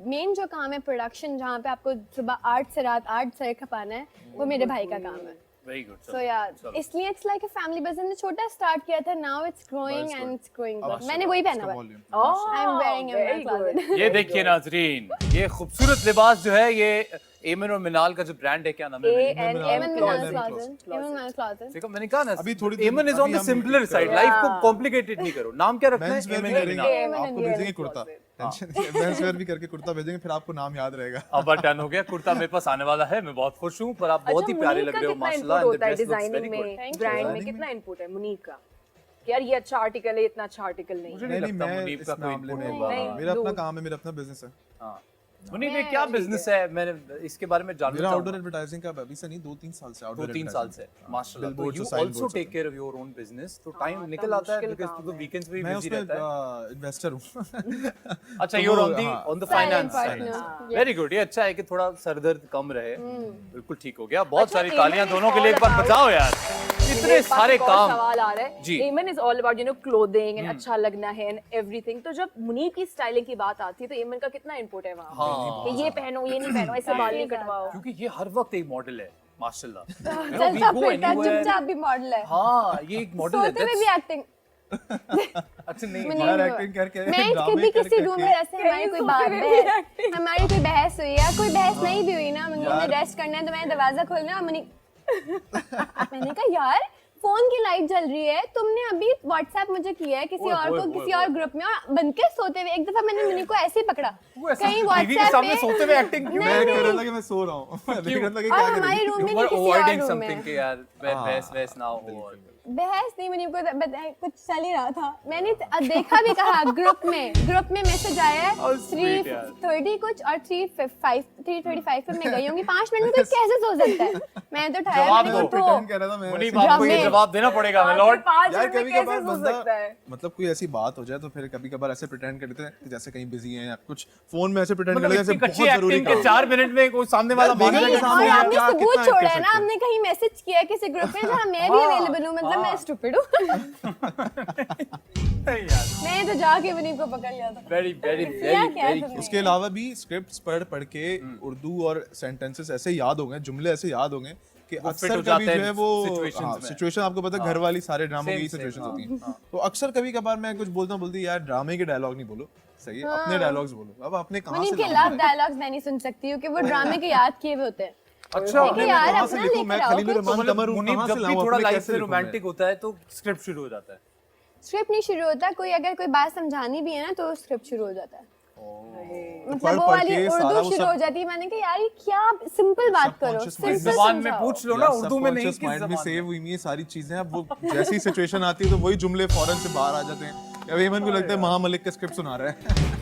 D: मेन जो काम है प्रोडक्शन, जहाँ पे आपको सुबह 8 से रात 8 सर खपाना है, वो मेरे भाई का काम है।
A: Very good.
D: सो या इसलिए it's like a family business. छोटा स्टार्ट किया था, now it's growing and it's growing good. मैंने वही पहना हुआ है, I am wearing it in my closet.
A: ये देखिए नाजरीन, ये खूबसूरत लिबास जो है, ये एमन और मिनाल का जो ब्रांड है, क्या नाम है?
D: एमन क्लोजेट।
A: देखो मैंने कहा ना,
C: अभी थोड़ी देर
A: एमन इज ऑन
C: अभी
A: द
C: हम-
A: सिंपलर साइड, लाइफ को कॉम्प्लिकेटेड नहीं करो। नाम क्या रखना है?
C: मेंस वेयर भी
A: एमन और
C: करेंगे,
A: मिनाल।
C: आपको भेजेंगे कुर्ता, टेंशन नहीं है, मेंस वेयर भी करके कुर्ता भेजेंगे, फिर आपको नाम याद रहेगा।
A: अब डन हो गया, कुर्ता मेरे पास आने वाला है, मैं बहुत खुश हूँ। पर आप बहुत ही प्यारे लग रहे हो माशाल्लाह, and the dress looks very
B: designing
A: good.
B: में, ब्रांड में कितना इनपुट है मुनीब का? कि यार ये अच्छा आर्टिकल है, इतना अच्छा आर्टिकल नहीं
A: मुझे
B: है।
A: नहीं
C: नहीं,
A: लगता
C: मैं
A: मुनीब
C: इस
A: का कोई
C: मामले में
A: input
B: नहीं,
A: होगा।
C: मेरा अपना
B: दो-
C: काम है, मेरा अपना बिजनेस है।
A: हाँ। मुनीब ये क्या बिजनेस है? मैंने इसके बारे में जानना
C: मेरा आउटडोर
A: चाहूंगा।
C: एडवर्टाइजिंग का अभी से नहीं, 2-3 साल से आउटडोर
A: 2-3 साल से माशाल्लाह। तो
C: Billboards
A: यू
C: और sign
A: आल्सो
C: boards
A: टेक
C: होते
A: care of your own business, तो टाइम
B: हाँ,
A: निकल
B: तो
A: आता है
B: मुश्किल
A: बिकॉज़
B: काम
A: तो
B: है।
A: वीकेंड्स में भी
C: मैं
A: बिजी
C: उसमें
A: रहता है।
C: इन्वेस्टर हूँ।
A: अच्छा,
C: तो
A: you're
C: वो-
A: on the
C: हाँ।
A: on the
D: Silent
A: finance
D: partner,
A: side.
D: yes.
A: Very good, ये अच्छा है कि थोड़ा सरदर्द कम रहे। बिल्कुल ठीक हो गया। बहुत
B: अच्छा,
A: सारी
B: Amen
A: तालियां
B: is
A: दोनों के
B: all
A: लिए एक बार
B: about-
A: बजाओ यार। इतने सारे काम।
B: सवाल आ रहा है।
A: जी।
B: एमन is all about clothing and अच्छा लगना है एंड एवरीथिंग। तो जब मुनीब की स्टाइलिंग की बात आती है तो एमन का कितना इनपुट है वहाँ?
A: हाँ।
B: कि ये पहनो, ये नहीं पहनो, ऐसे बाल नहीं कटवाओ।
A: क्योंकि ये हर वक्त एक मॉडल है माशाल्लाह।
D: चलता फिरता चुपचाप भी मॉडल है,
A: हाँ, ये एक मॉडल है।
D: सोते हुए भी एक्टिंग।
A: अच्छा नहीं,
D: मुनीब
C: यार
D: हुआ।
C: एक्टिंग करके
D: मैं कभी किसी रूम में ऐसे हमारी कोई हमारी कोई बहस हुई या कोई बहस नहीं भी हुई ना, मुनीब ने रेस्ट करना है तो मैंने दरवाजा खोलना और मैंने कहा यार फोन की लाइट जल रही है, तुमने अभी व्हाट्सएप मुझे किया है किसी
A: ओए,
D: और
A: ओए,
D: को
A: ओए,
D: किसी
A: ओए।
D: और ग्रुप में और बन के सोते हुए। एक दफा मैंने मुनीब को ऐसे ही पकड़ा कहीं
A: टीवी के सामने
D: व्हाट्सएप
A: सोते हुए एक्टिंग क्यों?
C: मैं कह रहा था कि मैं सो रहा हूँ, देख रहा था कि
D: और
C: क्या
D: हमारे
C: करेंगे।
D: रूम में
A: You
D: नहीं
A: were
D: किसी और
A: avoiding
D: रूम
A: something
D: में।
A: कि यार बहस ना हो। और
D: बहस नहीं, मुनीब को कुछ चल ही रहा था। मैंने देखा भी कहा ग्रुप में मैसेज आया है
A: How sweet यार।
D: 3:30 कुछ और 3:35 पे मैं गई होंगी। 5 मिनट में कोई कैसे सो सकता है? मैंने तो उठाया,
A: जवाब
D: मैंने
A: दो।
D: उठो।
C: Pretend कर रहा था मैं
A: मुनीब
C: ऐसे-
A: आपको ये
D: ड्रामे।
A: जवाब देना पड़ेगा मैं लॉर्ड।
B: 5
C: यार
B: मिनट में
C: कभी
B: कैसे
C: कभार
B: सो
C: बंदा
B: सकता है?
C: मतलब कोई ऐसी बात हो जाए तो फिर कभी कभार ऐसे प्रिटेंड कर लेते हैं कि जैसे कहीं बिजी हैं या कुछ फोन में ऐसे प्रिटेंड कर
A: मतलब
C: लेते हैं
A: इतनी
C: जैसे
A: कच्ची
C: बहुत जरूरी
A: एक्टिंग के
C: काम
A: 4 मिनट में कोई सामने वाला मान
C: बेगम
A: जाए
C: के
A: कि
C: सामने
D: और
C: आप
D: आपने
C: क्या
D: सबूत
C: कितना
D: छोड़ा
C: कर
D: है ना,
C: सकते
D: हमने कहीं मैसेज किया है किसी ग्रुप में जहाँ मैं भी
A: हाँ,
D: अवेलेबल हूँ, मतलब मैं स्टूपिड हूँ।
A: यार।
D: मैंने तो जाके मुनीब को पकड़ लिया था।
A: वेरी वेरी
D: किया
A: वेरी
D: क्या
A: वेरी
D: तुमने?
C: उसके अलावा भी स्क्रिप्ट्स पढ़ के उर्दू और सेंटेंसेस ऐसे याद हो गए, जुमले ऐसे याद हो गए कि
A: वो fit
C: अक्सर
A: हो
C: कभी
A: जाते
C: जो
A: हैं
C: है वो
A: situations में।
C: सिचुएशन आपको पता है घर वाली सारे ड्रामों
A: Same,
C: की
A: same,
C: सिचुएशंस
A: हाँ,
C: होती हैं, तो अक्सर कभी कभार मैं कुछ बोलती यार ड्रामे के डायलॉग नहीं बोलो, सही है अपने डायलॉग्स बोलो। अब अपने कहाँ
D: मुनीब
C: से
D: के
C: लाऊं
D: लव डायलॉग्स मैं नहीं सुन सकती हूँ कि वो ड्रामे के याद किए हुए होते हैं।
A: अच्छा।
D: देखिए यार
C: कहाँ से
D: अपना
C: लिखूं?
D: लेकर
C: मैं
D: आओ
C: खलीलुर
D: कुछ।
A: तो
C: रहमान कमर हूँ,
A: मुनीब
C: कहाँ
A: जब
C: से
A: भी
C: लाऊं?
A: थोड़ा
C: अपने
A: लाइफ
C: कैसे
A: में
C: लिखूं मैं?
A: रोमांटिक होता है तो स्क्रिप्ट शुरू हो जाता है।
D: स्क्रिप्ट नहीं शुरू होता, कोई अगर कोई बात समझानी भी है ना तो स्क्रिप्ट शुरू हो जाता है। मतलब
C: पढ़
D: वो
C: पढ़
D: वाली
C: के सारा
D: उर्दू
C: वो
D: शुरू
C: सब-
D: हो जाती है। मैंने कहा यार ये क्या सिंपल बात करो,
C: subconscious
D: सिंपल
C: mind
A: जुबान में
D: समझाओ।
A: पूछ लो ना, उर्दू में नहीं, किस
C: माइंड में
A: जबान
C: सेव
A: में?
C: हुई हुई ये सारी चीजें, अब वो जैसी सिचुएशन आती है तो वही जुमले फौरन से बाहर आ जाते हैं। अब हेमंत को लगता है महामलिक का स्क्रिप्ट सुना रहा है।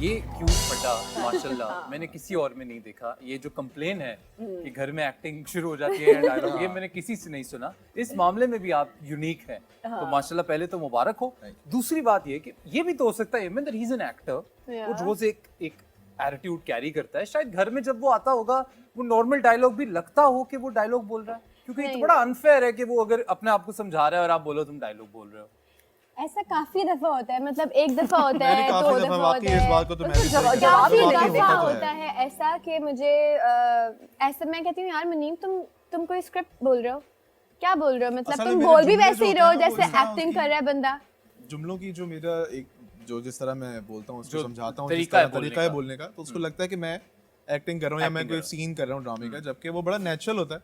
A: ये क्यूट फटा माशाल्लाह, मैंने किसी और में नहीं देखा। ये जो कंप्लेन है कि घर में एक्टिंग शुरू हो जाती है डायलॉग, ये मैंने किसी से नहीं सुना। इस मामले में भी आप यूनिक हैं, तो माशाल्लाह पहले तो मुबारक हो। दूसरी बात ये कि ये भी तो हो सकता है Hemant he is an actor, वो रोज एक एटीट्यूड कैरी करता है, शायद घर में जब वो आता होगा वो नॉर्मल डायलॉग भी लगता हो कि वो डायलॉग बोल रहा है, क्योंकि ये तो बड़ा अनफेयर है कि वो अगर अपने आप को समझा रहा है और आप बोलो तुम डायलॉग बोल रहे हो।
D: ऐसा काफी दफा होता है, मतलब एक दफा होता है,
C: काफी
D: दो
C: दफा
D: दफा
C: वाकई
D: होता
C: इस
D: है,
C: बात को तो मैं भी
B: जवाब-
C: सही
B: जवाब
C: कहता
B: ही
C: हूँ।
B: नहीं
C: वाकई
B: देता
C: होता
D: होता है ऐसा कि मुझे ऐसा मैं कहती हूँ यार मुनीब तुम कोई स्क्रिप्ट बोल रहे हो, क्या बोल रहे हो, मतलब
C: असल में
D: तुम
C: मेरे
D: बोल भी
C: जुमले
D: वैसे ही
C: जो
D: रहो
C: होते हैं ना, वो
D: जैसे
C: इस तरह
D: एक्टिंग
C: उसकी-
D: कर रहा है बंदा।
C: जुमलों की जो मेरा एक जो जिस तरह मैं बोलता हूँ उसको
A: जो
C: समझाता हूँ,
A: तरीका है
C: तरीका है बोलने का, तो उसको लगता है कि मैं एक्टिंग कर रहा हूँ या मैं
A: Acting
C: कोई
A: कर
C: सीन कर रहा हूँ ड्रामे का, जबकि वो बड़ा नेचुरल होता है।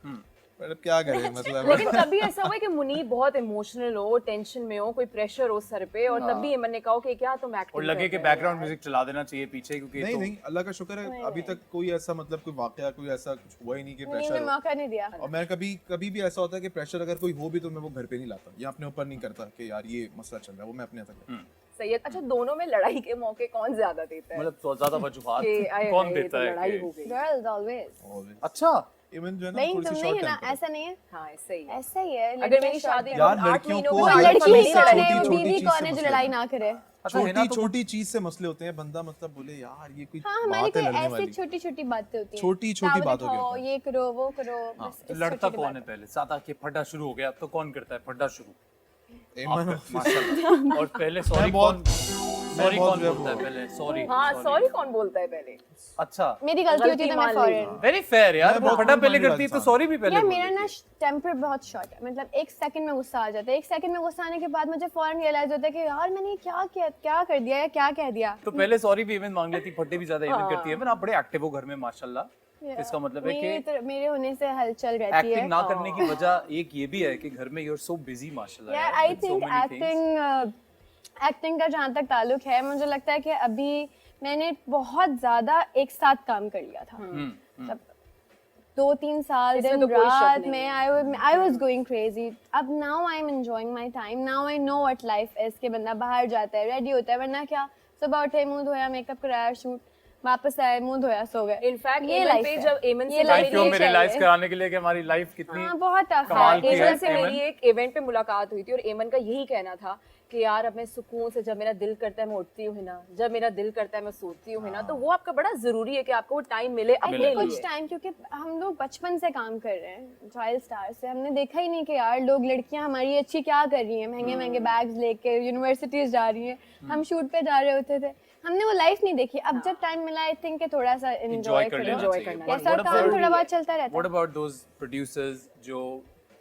C: मतलब क्या करें मतलब
B: लेकिन कभी ऐसा हुआ है कि मुनीब बहुत इमोशनल हो, टेंशन में हो, कोई प्रेशर हो सर पे और तब भी एमन ने कहा कि क्या तुम एक्टिंग
A: और लगे कि बैकग्राउंड म्यूजिक चला देना चाहिए पीछे क्योंकि
C: नहीं
A: तो
C: नहीं अल्लाह का शुक्र है अभी तक कोई ऐसा मतलब कोई वाकया कोई ऐसा कुछ हुआ ही नहीं कि
D: मुनीब ने
C: प्रेशर
D: मौका नहीं दिया।
C: और मैं कभी भी ऐसा होता है कि प्रेशर अगर कोई हो भी तो मैं वो घर पे नहीं लाता या अपने ऊपर नहीं करता कि यार ये मसला चल रहा है, वो मैं अपने तक करता
B: सैयद। अच्छा, दोनों में लड़ाई के मौके कौन ज्यादा देता है?
A: मतलब तो ज्यादा वजूहात
B: कि आए
A: कौन
B: हाय,
A: देता
B: तो
A: है
B: लड़ाई
A: कि-
B: हो गई।
D: Girls always.
C: हूँ।
A: अच्छा
C: इवन जो है ना
D: नहीं
C: थोड़ी
D: तुम
C: सी
D: नहीं
C: शॉर्ट
D: है ना,
C: टेम्पर
D: ऐसा नहीं है,
B: हाँ ऐसे ही है।
D: ऐसा ही है।
B: अगर
D: लड़कियां
B: मेरी
D: short
B: शादी
D: temper।
C: यार,
B: 8
C: लड़कियों
B: महीनों
C: को
B: में
D: वो
B: आठ
D: लड़की
B: महीने
D: ही
B: से
D: कौन
B: लड़ाई
D: है, वो
C: छोटी
D: बीवी
C: चीज
D: कौन
C: से
D: है जो
C: मसले
D: लड़ाई
C: होते
D: ना करे।
A: अच्छा है ना
C: छोटी
A: तो
C: छोटी चीज से मसले होते हैं, बंदा मतलब बोले यार ये कोई
D: हाँ, हमारी
C: बात है
D: कोई
C: लड़ने
D: ऐसी
C: वाली।
D: छोटी छोटी बातें होती हैं।
C: छोटी-छोटी
D: टावल
C: बातों के
D: उठाओ,
C: ऊपर।
D: ये करो वो करो,
A: हाँ,
D: बस
A: तो
D: इस
A: लड़ता
D: छोटी-छोटी
A: कौन है
D: बात।
A: पहले? सादा के फटा शुरू हो गया तो कौन करता है फटा शुरू?
C: एमन
A: आप करते हैं, माशाल्लाह। और पहले सॉरी
C: बहुत-
A: कौन सॉरी
C: बहुत
A: कौन
C: जो है
A: बोलता है
C: वो-
A: पहले? सॉरी
B: हाँ, सॉरी कौन बोलता है पहले?
A: अच्छा
D: मेरी गलती होती है तो मैं
B: मान ली।
D: फौरन।
A: वेरी फेयर यार,
C: मैं
A: वो
C: बहुत
A: फटा पहले
C: मानने वाला
A: करती है तो
C: इंसान
A: सॉरी भी पहले
D: यार
A: बोल
D: मेरा
A: देती
D: ना
A: है।
D: टेम्पर बहुत शॉर्ट है, मतलब एक सेकंड में गुस्सा आ जाता है। एक सेकंड में गुस्सा आने के बाद मुझे फौरन रियलाइज होता है कि यार मैंने ये क्या किया, क्या कर दिया या क्या कह दिया।
A: तो पहले सॉरी भी इवन मांग लेती, फटे भी ज्यादा इवन करती है। पर आप बड़े एक्टिव हो घर में माशाल्लाह। इसका मतलब है कि
D: मेरे होने से हलचल रहती है।
A: एक्टिंग ना करने की वजह एक ये भी है कि घर में यू आर सो बिजी माशाल्लाह।
D: यार आई थिंक एक्टिंग का जहाँ तक ताल्लुक है, मुझे लगता है कि अभी मैंने बहुत ज्यादा एक साथ काम कर लिया था। मतलब 2-3 साल
B: इसमें
D: दिन
B: तो कोई शक
D: रात
B: नहीं
D: में
B: है।
D: I was going crazy. अब now I am enjoying my time, now I know what life is. कि बंदा बाहर जाता है, रेडी होता है, वरना क्या सुबह उठे, मुंह धोया, मेकअप कराया, शूट, वापस आए, मुंह धोया, सो गए।
B: इनफैक्ट
D: ये
B: एमन
D: लाइफ
B: पे
D: है।
B: जब एमन से
D: ये
A: थैंक
D: life
A: यू
D: ये
A: हमें रियलाइज
D: चाहिए।
A: कराने के लिए कि हमारी लाइफ कितनी
D: हाँ, बहुत टफ
A: कमाल की
D: है।
A: है।
B: एमन से
A: एमन।
B: मेरी एक इवेंट पे मुलाकात हुई थी और एमन का यही कहना था कि यार अब मैं सुकून से जब मेरा दिल करता है मैं उठती हूँ ना, जब मेरा दिल करता है मैं सोती हूँ ना, तो वो आपका बड़ा जरूरी है कि आपको वो टाइम मिले अपने
D: कुछ
B: लिए।
D: टाइम, क्योंकि हम लोग बचपन से काम कर रहे हैं चाइल्ड स्टार से, हमने देखा ही नहीं कि यार लोग, लड़कियां हमारी अच्छी क्या कर रही हैं, महंगे महंगे बैग्स लेके यूनिवर्सिटीज जा रही हैं, हम शूट पे जा रहे होते थे, हमने वो लाइफ नहीं देखी। अब जब टाइम मिला आई थिंक कि थोड़ा सा एंजॉय
A: कर
D: करो।
A: लेना
B: enjoy
A: चाहिए।
B: करना
A: But
D: ऐसा
A: what
D: काम
A: about-
D: थोड़ा बहुत चलता रहता
A: What
D: है।
A: about those producers जो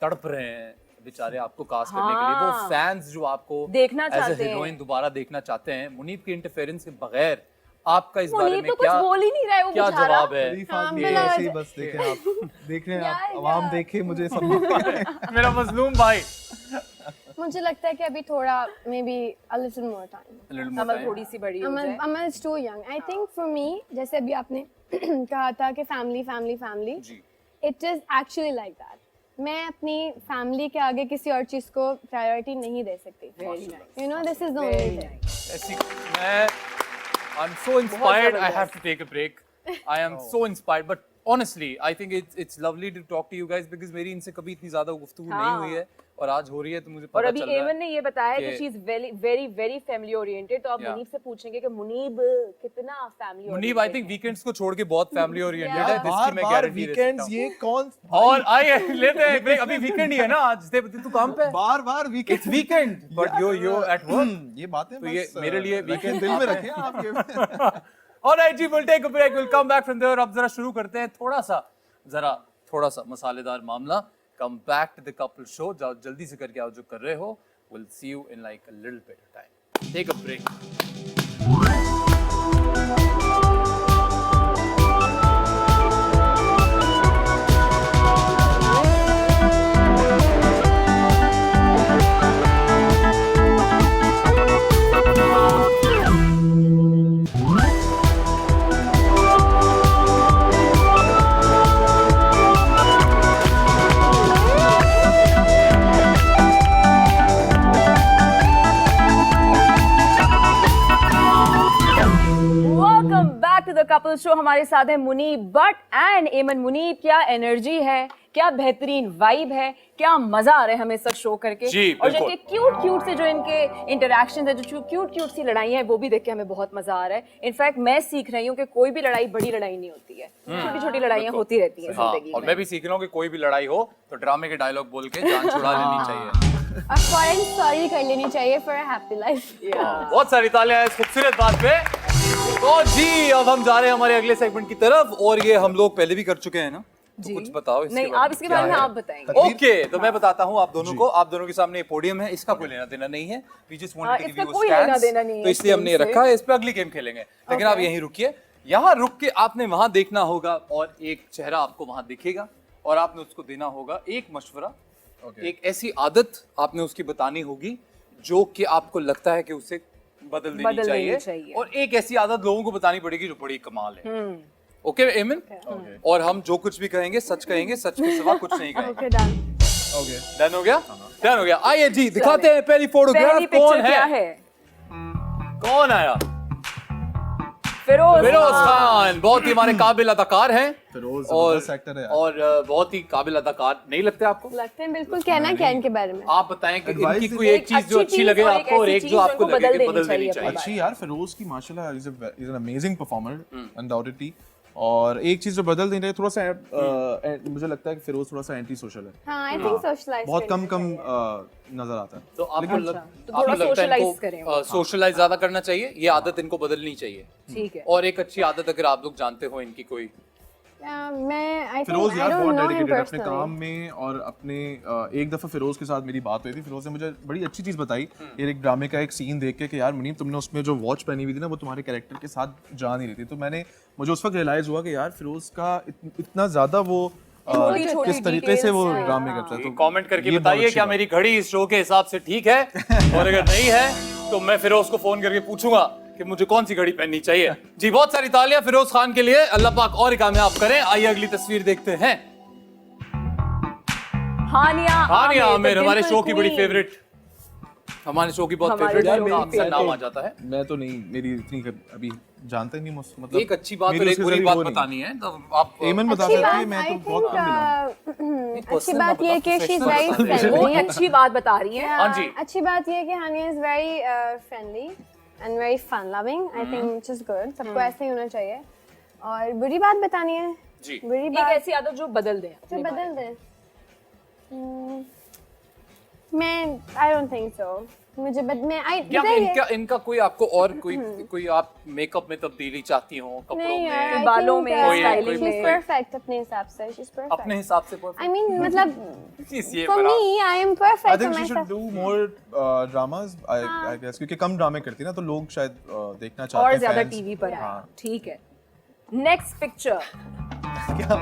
A: तड़प रहे हैं बेचारे आपको कास्ट करने के लिए, वो
B: हाँ।
A: फैंस जो आपको
B: देखना
A: as a
B: चाहते हैं।
A: heroine दोबारा देखना चाहते हैं, मुनीब के इंटरफेरेंस के बगैर आपका इस बारे
B: मुनीब
A: में
B: तो कुछ
A: क्या
B: बोल ही नहीं रहा है वो
A: क्या
B: बेचारा।
A: जवाब है?
C: शरीफ
D: हाँ,
C: आदमी
D: बिला
C: ऐसे ही
D: वजह-
C: बस देखें आप, देख रहे हैं आप,
D: यार,
C: आवाम
D: यार।
C: देखे मुझे सब।
A: मेरा मजलूम भाई।
D: मुझे लगता है कि अभी थोड़ा maybe a little more time.
A: A little more
B: Amal
A: time.
B: थोड़ी सी बड़ी हो जाए।
D: Amal is too young I think for me. जैसे अभी आपने कहा था कि फैमिली फैमिली फैमिली,
A: जी।
D: It is actually like that. मैं अपनी फैमिली के आगे किसी और चीज को प्रायोरिटी नहीं दे सकती। You know this is the only thing.
A: ऐसी मैं I'm so inspired. I have to take a break. I am so inspired. But honestly, I think it's lovely to talk to you guys because मेरी इनसे कभी इतनी ज्यादा गुफ्तगू नहीं
B: हाँ।
A: हुई है और आज हो रही है तो मुझे
B: और
A: पता
B: अभी
A: चल रहा
B: एमन
A: है।
B: ने ये बताया कि
A: कि-
B: she is very very very family oriented, तो आप
A: Yeah.
B: मुनीब से पूछेंगे कि मुनीब कितना family
A: Muneeb I think weekends को छोड़ के बहुत फैमिली ओरिएंटेड है,
C: बार
A: जिसकी मैं
C: बार
A: गारंटी दे सकता
C: वीकेंड्स
A: हूं।
C: ये कौन
A: और आइए लेते हैं break. अभी वीकेंड ही है ना आज, तू काम पे
C: बार बार weekend
A: it's weekend but you at work.
C: ये बातें
A: तो ये
C: बस
A: मेरे लिए weekend
C: दिल में रखें आप ये।
A: ऑलराइट जी, will take a break, will come back from there. अब जरा शुरू करते हैं थोड़ा सा मसालेदार मामला। Come back to the couple show, जाओ जल्दी से करके आओ जो कर रहे हो। Will see you in like a little bit of time. Take a break.
B: Welcome back to the couple show. हमारे साथ है मुनीब बट एंड एमन। मुनीब, क्या एनर्जी है, क्या बेहतरीन वाइब है, क्या मजा आ रहा है हमें सब शो करके।
A: जी,
B: और जो
A: बिल्कुल।
B: इनके क्यूट क्यूट से जो इनके इंटरेक्शन है, जो क्यूट क्यूट सी लड़ाइयाँ हैं, वो भी देख के हमें बहुत मजा आ रहा है। इनफैक्ट मैं सीख रही हूँ कि कोई भी लड़ाई बड़ी लड़ाई नहीं होती है, छोटी छोटी लड़ाइयाँ होती रहती हैं
A: हाँ,
B: जिंदगी
A: और
B: में।
A: मैं भी सीख रहा हूँ कि कोई भी लड़ाई हो तो ड्रामे के डायलॉग बोल के जान छुड़ा लेनी चाहिए।
D: और फौरन सॉरी कर लेनी चाहिए फॉर अ हैप्पी लाइफ।
A: बहुत सारी तालियां इस खूबसूरत बात पे। तो जी अब हम जा रहे हैं हमारे अगले सेगमेंट की तरफ, और ये हम लोग पहले भी कर चुके हैं ना, तो कुछ बताओ इसके
B: नहीं,
A: बारे
B: आप
A: में
B: इसके
A: क्या
B: बारे में
A: है?
B: आप बताएंगे।
A: ओके, तो मैं बताता हूँ आप दोनों को। आप दोनों के सामने ये पोडियम है, इसका कोई लेना देना नहीं है। We just wanted
B: हाँ,
A: to give
B: इसका
A: you a
B: कोई
A: stance,
B: लेना देना नहीं है
A: तो इसलिए
B: इस
A: हमने ये
B: गेम से।
A: रखा है। इस पे अगली गेम खेलेंगे, लेकिन आप यहीं रुकिए। यहाँ रुक के आपने वहां देखना होगा और एक चेहरा आपको वहां दिखेगा और आपने उसको देना होगा एक मशवरा, एक ऐसी आदत आपने उसकी बतानी होगी जो कि आपको लगता है कि उसे बदल देनी चाहिए और एक ऐसी आदत लोगों को बतानी पड़ेगी जो बड़ी कमाल है। ओके एमन? और हम जो कुछ भी कहेंगे सच के सिवा कुछ नहीं कहेंगे।
D: Okay done.
A: डन हो गया? डन हो गया। आइए जी दिखाते हैं पहली फोटोग्राफ कौन है? कौन आया? फिरोज खान। बहुत ही हमारे काबिल अदाकार हैं
C: फिरोज
A: और
C: जबरदस्त एक्टर है।
A: और बहुत ही काबिल अदाकार नहीं लगते आपको?
D: लगते हैं बिल्कुल। कहना क्या इनके बारे में?
A: आप बताएं कि
C: Advice
A: इनकी कोई
C: दीजिए।
A: एक चीज जो अच्छी लगे आपको और एक जो आपको लगे कि बदल देनी चाहिए।
C: अच्छी यार, फिरोज की माशाल्लाह is an amazing performer undoubtedly. और एक चीज जो बदल देनी है थोड़ा सा मुझे लगता है कि फिरोज थोड़ा सा एंटी सोशल है।
D: हाँ, आई थिंक सोशलाइज
C: बहुत कम नजर आता है।
A: तो आपको
B: थोड़ा
A: लगता है
B: socialize करें।
A: इनको सोशलाइज ज्यादा करना चाहिए, ये आदत इनको बदलनी चाहिए।
B: ठीक है।
A: और एक अच्छी आदत अगर आप लोग जानते हो इनकी कोई?
D: मैं आई
C: फिरोज
D: थिंक
C: यार
D: आई
C: बहुत
D: डोंट नो हिम
C: डेडिकेटेड अपने काम
D: पर्सनली।
C: में और अपने एक दफा फिरोज के साथ मेरी बात हुई थी। फिरोज ने मुझे बड़ी अच्छी चीज बताई ये एक ड्रामे का एक सीन देख के कि यार मुनीब तुमने उसमें जो वॉच पहनी हुई थी ना वो तुम्हारे कैरेक्टर के साथ जा नहीं रही थी। तो मुझे उस वक्त रियलाइज हुआ कि यार फिरोज का इतना ज्यादा वो
B: छोटी-छोटी
C: किस तरीके से वो
B: details
C: ड्रामे करता है। तो
A: कमेंट करके
C: ये बहुत
A: बताइए
C: अच्छी
A: क्या
C: बात
A: मेरी घड़ी इस शो के हिसाब से ठीक है और अगर नहीं है तो मैं फिरोज को फोन करके पूछूंगा कि मुझे कौन सी घड़ी पहननी चाहिए। जी बहुत सारी तालियां फिरोज खान के लिए, अल्लाह पाक और कामयाब करें। आइए अगली तस्वीर देखते हैं।
B: हानिया
A: आमिर हमारे शो की बड़ी फेवरेट, हमारे शो की बहुत
B: हमारे
A: फेवरेट है,
B: show की
A: उनका अक्सर नाम आ
C: favorite।
A: जाता है।
C: मैं तो नहीं, मेरी इतनी अभी जानते नहीं मतलब
A: एक अच्छी बात और
C: मेरी
A: एक
C: उसके
A: बुरी
C: जरिए
A: बात
C: वो नहीं।
A: बतानी है तो आप
C: एमन बता
D: अच्छी
C: सकती है,
D: बात
C: मैं तो
D: आई
C: बहुत कम मिला हूं।
D: थिंक अच्छी बात ये है कि शी इज वेरी
B: वो
D: फ्रेंडली।
B: अच्छी बात बता रही है।
A: हाँ जी।
D: अच्छी बात ये है कि Hania is very friendly and very fun loving. I think which is good. सबको ऐसे ही होना चाहिए। और बुरी बात बतानी है
A: जी।
D: बुरी
B: एक
D: बात
B: ऐसी आदत जो बदल दे।
D: जो बदल दे। मैं आई डोंट थिंक सो। मुझे मैं आई
A: क्या इनका कोई आपको और कोई आप मेकअप में तब्दीली चाहती हो, कपड़ों
D: नहीं यार,
A: में?
B: बालों में, स्टाइलिंग
D: शी इज
B: में।
D: परफेक्ट अपने हिसाब से। शी इज परफेक्ट
A: अपने हिसाब से
D: आई मीन मतलब
A: ये
D: for me I am perfect
C: I
D: for
C: think she should
D: my
C: do more dramas I guess, क्योंकि कम ड्रामे करती है ना तो लोग शायद देखना चाहते हैं
B: और ज्यादा
C: fans।
B: टीवी पर
C: हाँ।
B: आए। ठीक है। Next picture.
C: क्या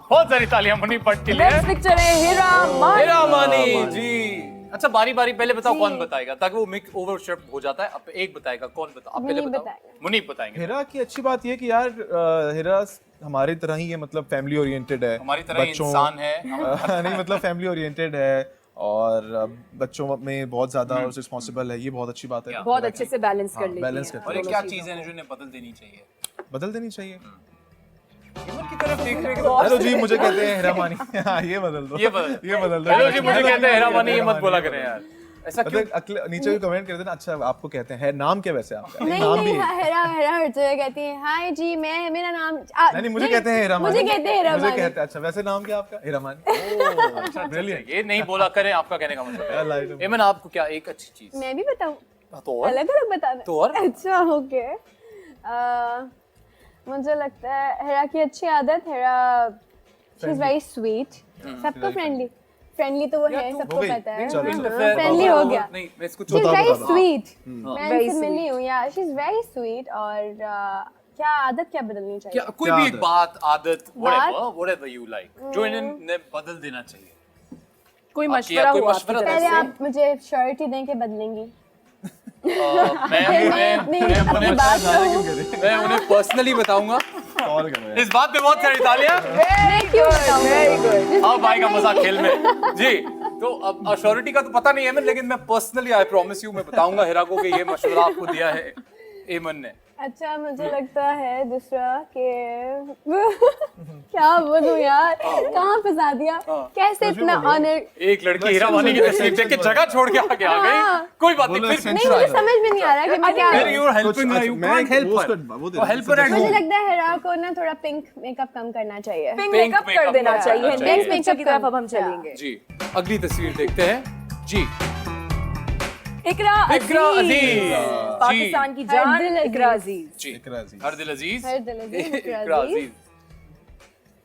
A: बहुत सारी तालियां मुनी पट के लिए।
B: नेक्स्ट पिक्चर है हीरा मानी।
A: हीरा मानी जी। अच्छा बारी बारी पहले बताओ कौन बताएगा ताकि वो मिक्स ओवरशैट हो जाता है। अब एक बताएगा, कौन बताओ? आप पहले
D: मुनीब
A: बताओ।
D: बताएगा।
A: मुनीब बताएंगे।
C: हिरा की अच्छी बात ये है कि यार हिरा हमारी तरह ही है, मतलब फैमिली ओरिएंटेड है,
A: हमारी तरह ही इंसान है।
C: नहीं मतलब फैमिली ओरिएंटेड है और बच्चों में बहुत ज्यादा रिस्पॉन्सिबल है। ये बहुत अच्छी बात है।
B: बहुत अच्छे से बैलेंस कर लेती
C: बैलेंस
B: है।
C: करते
A: और
C: हैं।
A: एक क्या चीज है जो इन्हें बदल देनी चाहिए?
C: बदल देनी चाहिए।
A: इमन की तरफ देख रहे
C: हेलो जी, मुझे कहते हैं हीरा मानी। हाँ, ये बदल दो।
A: ये बदल
C: दो।
A: हेलो जी मुझे कहते हैं हीरा मानी, ये मत बोला करें यार। ऐसा क्यों?
C: मतलब नीचे भी कमेंट कर देना। अच्छा आपको कहते हैं, है नाम क्या वैसे आपका?
D: नहीं
C: नाम भी
D: नहीं
C: है।
D: हेरा हेरा हर जगह कहती है हाय जी मैं मेरा नाम
C: नहीं मुझे कहते हैं हीरा मानी।
D: मुझे कहते हैं हीरा
C: मुझे
D: मानी।
C: कहते हैं। अच्छा वैसे नाम क्या आपका? हीरा मानी।
A: अच्छा, ये नहीं बोला करें, आपका कहने का मतलब है। इमन आपको क्या एक अच्छी चीज?
D: मैं भी बताऊं?
A: तो और?
D: अलग अलग बताना?
A: तो और?
D: अच्छा ओके। मुझे लगता है हेरा की अच्छी आदत, Hera she is very sweet. सबको फ्रेंडली तो वो है, सबको
C: गई।
D: पता है।
C: चलो, चलो।
D: फ्रेंडली हो गया।
A: नहीं मैं इसको
D: शी इज
C: बताओ,
D: वेरी
C: बताओ।
D: स्वीट।
B: Very
D: मैं इनसे
B: sweet.
D: मिली हूँ यार। She is very sweet. और क्या आदत क्या बदलनी चाहिए?
A: क्या कोई
C: क्या
A: भी एक
C: आदत?
A: बात, आदत, whatever you like, जो इन्हें बदल देना चाहिए।
B: कोई
A: आपकी
B: मशवरा
A: कोई
B: हो आपकी
A: मशवरा
B: तरफ
D: पहले
B: से?
D: आप मुझे श्योरिटी दें कि बदलेंगी।
A: मैं उन्हें पर्सनली बताऊंगा।
C: कॉल करो यार।
A: इस बात पे बहुत सारी तालियां।
D: मैं क्यों बताऊं?
B: Very good.
A: अब आएगा मजा खेल में जी। तो अब अश्योरिटी का तो पता नहीं है लेकिन मैं पर्सनली आई प्रॉमिस यू मैं बताऊंगा हिरा को कि ये मशवरा आपको दिया है एमन ने।
D: अच्छा मुझे लगता है दूसरा कि क्या बोलूं यार, कहाँ फंसा दिया? कैसे इतना ऑनर?
A: एक लड़की हीरा मानी की तस्वीर देख के जगह छोड़ के आगे आ गई। कोई बात नहीं, फिर
D: नहीं मुझे समझ में नहीं आ रहा कि मैं क्या
A: फिर यू आर हेल्पिंग
C: कुछ-
A: her, you
C: मैं
A: can't help
C: वो
A: her.
C: उसको- वो दे
A: वो
C: रहा हूं,
A: helper at
C: suggestion।
D: मुझे
A: home.
D: लगता है हेरा को ना थोड़ा पिंक मेकअप कम करना चाहिए।
B: पिंक
A: Pink
B: मेकअप कर
A: makeup
B: देना
A: करना
B: चाहिए।
A: चाहिए।
B: नेक्स्ट पिक्चर की तरफ अब हम चलेंगे।
A: जी अगली तस्वीर देखते हैं जी।
B: इकरा
A: इकरा अजीज।
B: पाकिस्तान की जान
D: हर दिल
B: इकरा अजीज।
A: जी
C: इकरा अजीज।
A: हर दिल अजीज।
D: हर दिल अजीज, इकरा
A: इकरा
D: अजीज।
A: अजीज।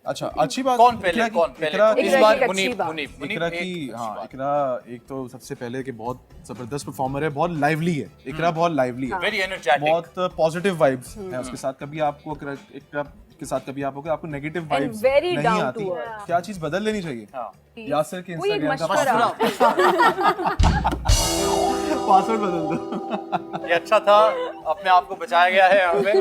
C: अच्छा अच्छी बात।
A: कौन पहले
C: इकरा की-
A: कौन पहले
C: इकरा-
A: इस
B: इकरा
A: बार
B: की एक अच्छी
A: मुनीब
B: बात।
A: मुनीब
C: इकरा की हाँ इकरा एक तो सबसे पहले कि बहुत जबरदस्त परफॉर्मर है, बहुत लाइवली है। इकरा बहुत लाइवली है,
A: वेरी एनर्जेटिक।
C: बहुत पॉजिटिव वाइब्स है उसके साथ। कभी आपको इकरा के साथ कभी आप होगे, आपको नेगेटिव वाइब्स
B: very
C: नहीं
B: down
C: आती,
B: to earth.
C: क्या चीज बदल लेनी चाहिए? यासिर के
B: कोई एक
C: इंस्टाग्राम का पासवर्ड बदल दो।
A: ये अच्छा था, अपने आप को बचाया गया है यहाँ पे।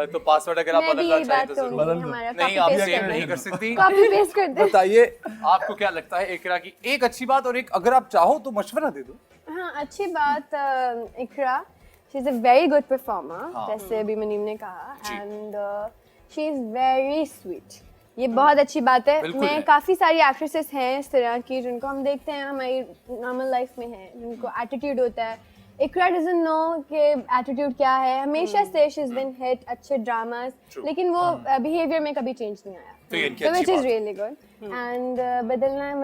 A: तो पासवर्ड अगर आप
D: मैं भी
A: बदलना
D: यही
A: चाहें
D: बात
A: तो
D: कहूंगी,
A: जरूर।
D: हमारा
A: नहीं,
D: copy
A: आप
D: paste
A: सेम
D: कर
A: नहीं
D: दे।
A: कर सकती।
D: कॉपी पेस्ट कर दे।
A: बताइए आपको क्या लगता है इकरा की एक अच्छी बात और एक अगर आप चाहो तो मशवरा दे दो।
D: हाँ, अच्छी बात, Iqra she is a very good performer, जैसे अभी मुनीम ने कहा, and she is very sweet. ये बहुत अच्छी बात है।
A: बिल्कुल
D: मैं
A: है।
D: काफी सारी एक्ट्रेसेस हैं इस तरह की जिनको हम देखते हैं हमारी नॉर्मल लाइफ में है, जिनको एटीट्यूड होता है। इकरा डजंट नो कि एटीट्यूड क्या है। हमेशा से शी इज बीन हिट अच्छे ड्रामास, लेकिन वो बिहेवियर में कभी चेंज नहीं आया।
A: तो ये इनकी
D: So
A: अच्छी
D: which is
A: बात है।
D: really good. And बदलना है